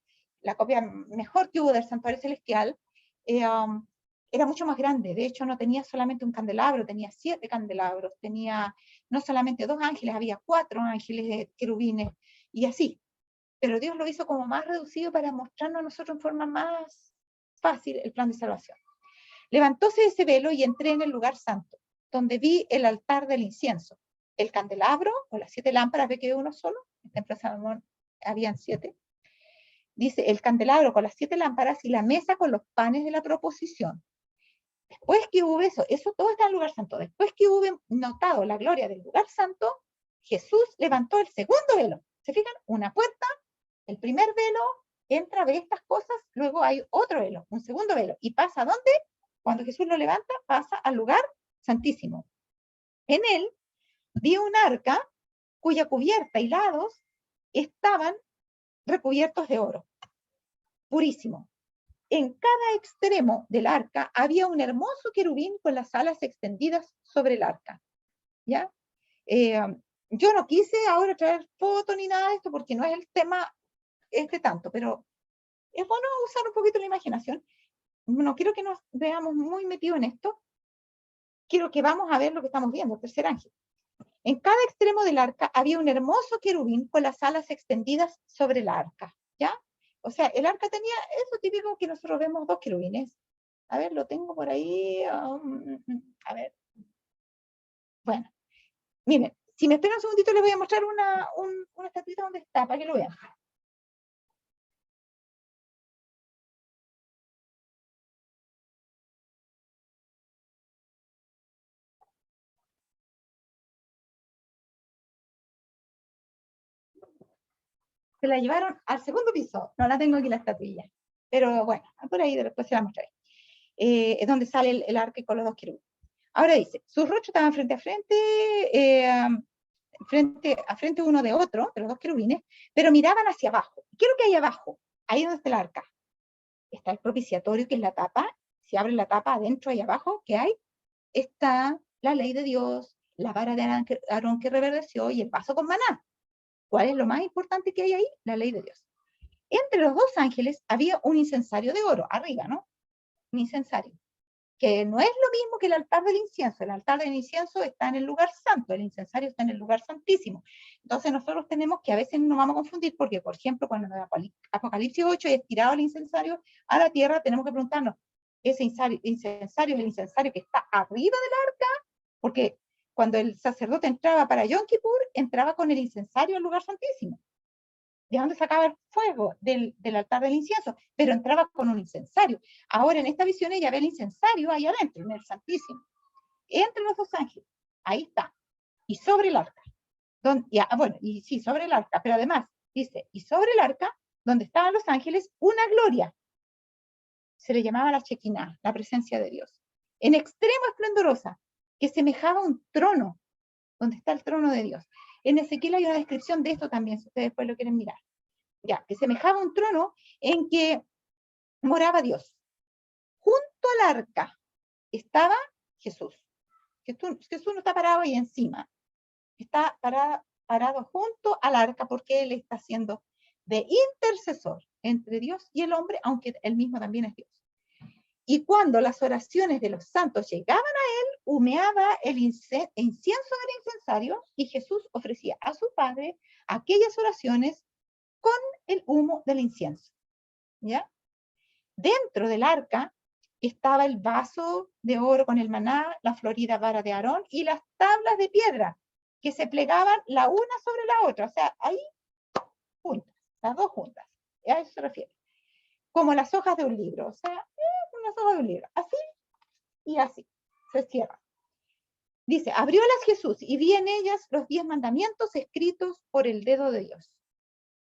copia mejor que hubo del santuario celestial, era mucho más grande. De hecho, no tenía solamente un candelabro, tenía 7 candelabros, tenía no solamente 2 ángeles, había 4 ángeles querubines, y así. Pero Dios lo hizo como más reducido para mostrarnos a nosotros en forma más fácil el plan de salvación. Levantóse ese velo y entré en el lugar santo, donde vi el altar del incienso, el candelabro con las 7 lámparas, ve que es uno solo, en el templo de Salomón habían 7. Dice, el candelabro con las 7 lámparas y la mesa con los panes de la proposición. Después que hubo eso todo está en el lugar santo. Después que hubo notado la gloria del lugar santo, Jesús levantó el segundo velo. ¿Se fijan? Una puerta, el primer velo, entra, ve estas cosas, luego hay otro velo, un segundo velo. ¿Y pasa a dónde? Cuando Jesús lo levanta, pasa al lugar santísimo. En él vi un arca cuya cubierta y lados estaban recubiertos de oro, purísimo. En cada extremo del arca había un hermoso querubín con las alas extendidas sobre el arca. ¿Ya? Yo no quise ahora traer fotos ni nada de esto porque no es el tema tanto, pero es bueno usar un poquito la imaginación. No quiero que nos veamos muy metidos en esto. Quiero que vamos a ver lo que estamos viendo, el tercer ángel. En cada extremo del arca había un hermoso querubín con las alas extendidas sobre el arca, ¿ya? O sea, el arca tenía eso típico que nosotros vemos 2 querubines. A ver, lo tengo por ahí. A ver. Bueno, miren, si me esperan un segundito les voy a mostrar una estatuita donde está, para que lo vean. Se la llevaron al segundo piso. No la tengo aquí la estatuilla. Pero bueno, por ahí después se la mostraré. Es donde sale el arca con los 2 querubines. Ahora dice, sus rostros estaban frente a frente uno de otro, de los 2 querubines, pero miraban hacia abajo. ¿Qué es lo que hay abajo? Ahí donde está el arca. Está el propiciatorio, que es la tapa. Si abre la tapa, adentro y abajo, ¿qué hay? Está la ley de Dios, la vara de Aarón que reverdeció y el vaso con maná. ¿Cuál es lo más importante que hay ahí? La ley de Dios. Entre los 2 ángeles había un incensario de oro, arriba, ¿no? Un incensario, que no es lo mismo que el altar del incienso. El altar del incienso está en el lugar santo, el incensario está en el lugar santísimo. Entonces nosotros tenemos que a veces nos vamos a confundir porque, por ejemplo, cuando en Apocalipsis 8 es tirado el incensario a la tierra, tenemos que preguntarnos, ese incensario es el incensario que está arriba del arca, porque cuando el sacerdote entraba para Yom Kippur, entraba con el incensario al lugar santísimo, de donde sacaba el fuego del altar del incienso, pero entraba con un incensario. Ahora en esta visión ella ve el incensario ahí adentro, en el santísimo, entre los dos ángeles, ahí está, y sobre el arca. Bueno, y sí, sobre el arca, pero además dice, y sobre el arca, donde estaban los ángeles, una gloria. Se le llamaba la Shekinah, la presencia de Dios, en extremo esplendorosa, que semejaba un trono, donde está el trono de Dios. En Ezequiel hay una descripción de esto también, si ustedes después lo quieren mirar. Ya, que semejaba un trono en que moraba Dios. Junto al arca estaba Jesús. Jesús no está parado ahí encima, está parado junto al arca porque él está haciendo de intercesor entre Dios y el hombre, aunque él mismo también es Dios. Y cuando las oraciones de los santos llegaban a él, humeaba el incienso del incensario y Jesús ofrecía a su Padre aquellas oraciones con el humo del incienso. ¿Ya? Dentro del arca estaba el vaso de oro con el maná, la florida vara de Aarón y las tablas de piedra que se plegaban la una sobre la otra. O sea, ahí juntas, las dos juntas. A eso se refiere. Como las hojas de un libro. O sea, las hojas de un libro. Así y así. Se cierra. Dice, abriólas Jesús y vi en ellas los 10 mandamientos escritos por el dedo de Dios.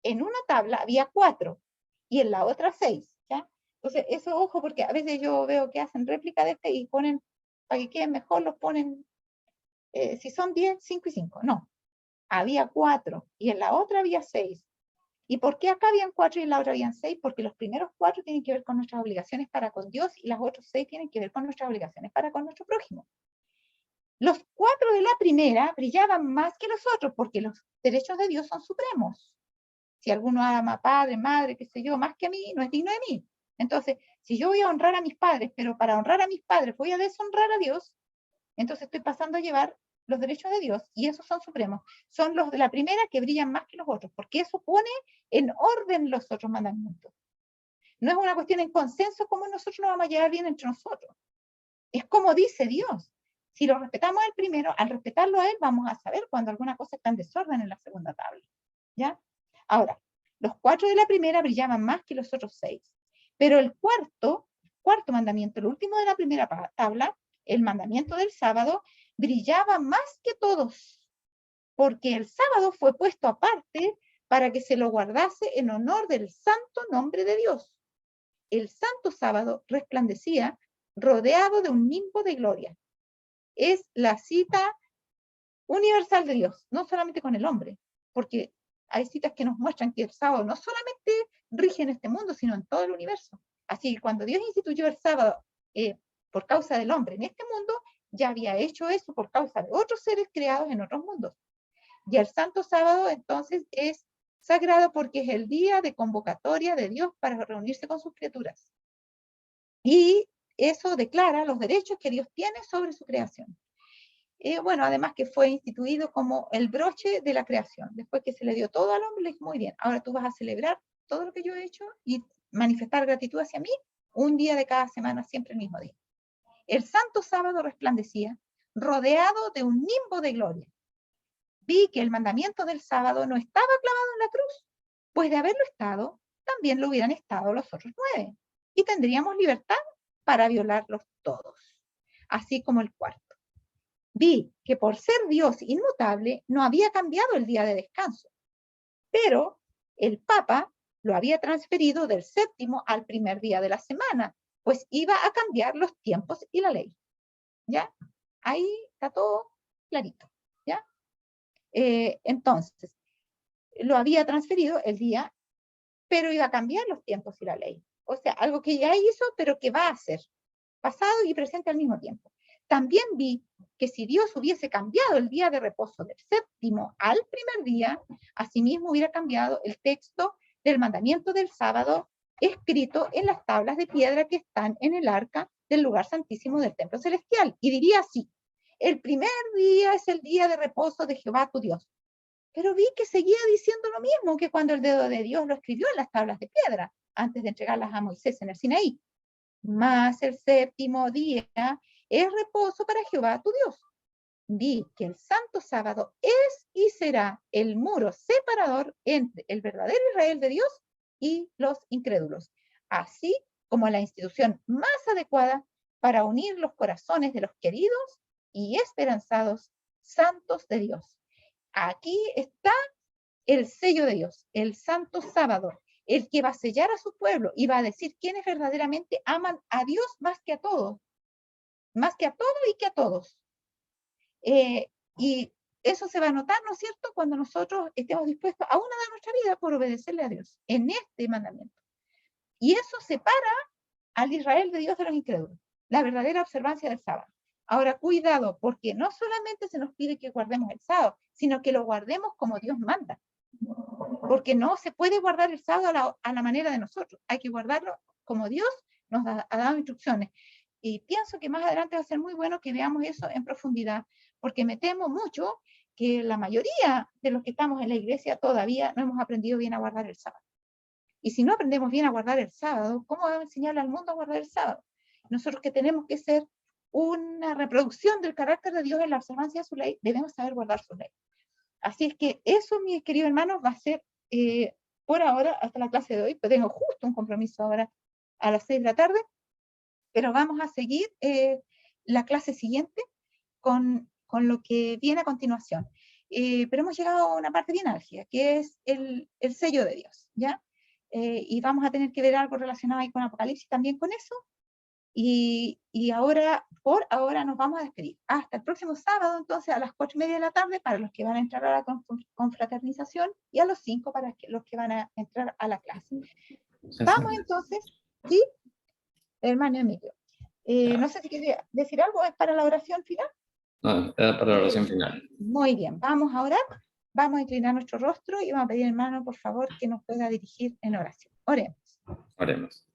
En una tabla había 4 y en la otra 6. ¿Ya? Entonces, eso ojo, porque a veces yo veo que hacen réplica de este y ponen, para que queden mejor, los ponen, si son 10, 5 y 5. No, había 4 y en la otra había 6. ¿Y por qué acá habían 4 y en la otra habían 6? Porque los primeros 4 tienen que ver con nuestras obligaciones para con Dios y las otras 6 tienen que ver con nuestras obligaciones para con nuestro prójimo. Los 4 de la primera brillaban más que los otros porque los derechos de Dios son supremos. Si alguno ama a padre, madre, qué sé yo, más que a mí, no es digno de mí. Entonces, si yo voy a honrar a mis padres, pero para honrar a mis padres voy a deshonrar a Dios, entonces estoy pasando a llevar los derechos de Dios, y esos son supremos. Son los de la primera que brillan más que los otros, porque eso pone en orden los otros mandamientos. No es una cuestión en consenso como nosotros nos vamos a llevar bien entre nosotros. Es como dice Dios. Si lo respetamos al primero, al respetarlo a él, vamos a saber cuando alguna cosa está en desorden en la segunda tabla. ¿Ya? Ahora, los 4 de la primera brillaban más que los otros 6. Pero el cuarto mandamiento, el último de la primera tabla, el mandamiento del sábado, brillaba más que todos, porque el sábado fue puesto aparte para que se lo guardase en honor del santo nombre de Dios. El santo sábado resplandecía rodeado de un nimbo de gloria. Es la cita universal de Dios, no solamente con el hombre, porque hay citas que nos muestran que el sábado no solamente rige en este mundo, sino en todo el universo. Así que cuando Dios instituyó el sábado por causa del hombre en este mundo, ya había hecho eso por causa de otros seres creados en otros mundos. Y el santo sábado entonces es sagrado porque es el día de convocatoria de Dios para reunirse con sus criaturas. Y eso declara los derechos que Dios tiene sobre su creación. Bueno, además que fue instituido como el broche de la creación. Después que se le dio todo al hombre, le dijo, muy bien, ahora tú vas a celebrar todo lo que yo he hecho y manifestar gratitud hacia mí un día de cada semana, siempre el mismo día. El santo sábado resplandecía, rodeado de un nimbo de gloria. Vi que el mandamiento del sábado no estaba clavado en la cruz, pues de haberlo estado, también lo hubieran estado los otros 9, y tendríamos libertad para violarlos todos, así como el cuarto. Vi que por ser Dios inmutable no había cambiado el día de descanso, pero el Papa lo había transferido del 7º al primer día de la semana, pues iba a cambiar los tiempos y la ley. ¿Ya? Ahí está todo clarito. ¿Ya? Entonces, lo había transferido el día, pero iba a cambiar los tiempos y la ley. O sea, algo que ya hizo, pero que va a hacer, pasado y presente al mismo tiempo. También vi que si Dios hubiese cambiado el día de reposo del 7º al primer día, asimismo hubiera cambiado el texto del mandamiento del sábado escrito en las tablas de piedra que están en el arca del lugar santísimo del templo celestial. Y diría así, el primer día es el día de reposo de Jehová tu Dios. Pero vi que seguía diciendo lo mismo que cuando el dedo de Dios lo escribió en las tablas de piedra, antes de entregarlas a Moisés en el Sinaí. Mas el séptimo día es reposo para Jehová tu Dios. Di que el santo sábado es y será el muro separador entre el verdadero Israel de Dios y los incrédulos, así como la institución más adecuada para unir los corazones de los queridos y esperanzados santos de Dios. Aquí está el sello de Dios, el santo sábado, el que va a sellar a su pueblo y va a decir quiénes verdaderamente aman a Dios más que a todos, más que a todo y que a todos. Y eso se va a notar, ¿no es cierto?, cuando nosotros estemos dispuestos a una de nuestra vida por obedecerle a Dios en este mandamiento. Y eso separa al Israel de Dios de los incrédulos, la verdadera observancia del sábado. Ahora, cuidado, porque no solamente se nos pide que guardemos el sábado, sino que lo guardemos como Dios manda. Porque no se puede guardar el sábado a la manera de nosotros, hay que guardarlo como Dios nos ha dado instrucciones. Y pienso que más adelante va a ser muy bueno que veamos eso en profundidad, porque me temo mucho que la mayoría de los que estamos en la iglesia todavía no hemos aprendido bien a guardar el sábado. Y si no aprendemos bien a guardar el sábado, ¿cómo vamos a enseñarle al mundo a guardar el sábado? Nosotros que tenemos que ser una reproducción del carácter de Dios en la observancia de su ley, debemos saber guardar su ley. Así es que eso, mis queridos hermanos, va a ser por ahora hasta la clase de hoy, pues tengo justo un compromiso ahora a las 6 de la tarde, pero vamos a seguir la clase siguiente con lo que viene a continuación. Pero hemos llegado a una parte bien álgida, que es el sello de Dios, ¿ya? Y vamos a tener que ver algo relacionado ahí con Apocalipsis también con eso. Y ahora, por ahora nos vamos a despedir. Hasta el próximo sábado, entonces, a las 4:30 de la tarde, para los que van a entrar a la confraternización, y a los 5 para los que van a entrar a la clase. Vamos entonces, ¿sí? Hermano Emilio. No sé si quería decir algo, ¿es para la oración final? No, era para la oración final. Muy bien, vamos a orar, vamos a inclinar nuestro rostro y vamos a pedir, hermano, por favor, que nos pueda dirigir en oración. Oremos. Oremos.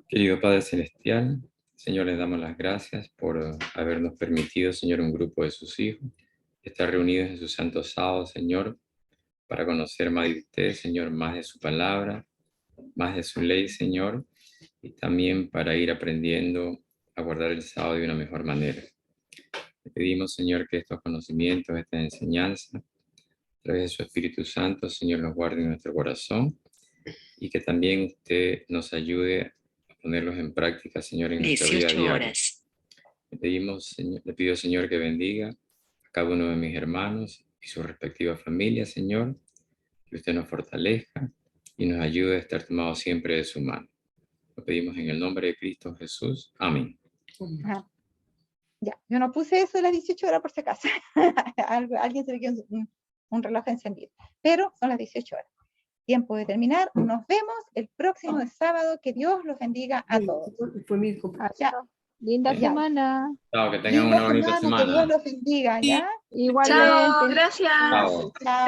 Querido Padre Celestial, Señor, le damos las gracias por habernos permitido, Señor, un grupo de sus hijos, estar reunidos en su santo sábado, Señor, para conocer más de usted, Señor, más de su palabra, más de su ley, Señor, y también para ir aprendiendo a guardar el sábado de una mejor manera. Le pedimos, Señor, que estos conocimientos, esta enseñanza, a través de su Espíritu Santo, Señor, los guarde en nuestro corazón y que también usted nos ayude a ponerlos en práctica, Señor, en nuestra vida diaria. Le pido, Señor, que bendiga a cada uno de mis hermanos y sus respectivas familias, Señor, que usted nos fortalezca y nos ayude a estar tomados siempre de su mano. Lo pedimos en el nombre de Cristo Jesús. Amén. Ajá. Ya, yo no puse eso de las 18 horas por si acaso. Alguien se le quedó un reloj encendido. Pero son las 18 horas. Tiempo de terminar. Nos vemos el próximo sábado. Que Dios los bendiga a todos. Linda semana. Chao, que tengan una bonita semana. Que Dios los bendiga, ¿ya? Igualmente. Chao, gracias. Chao. Chao.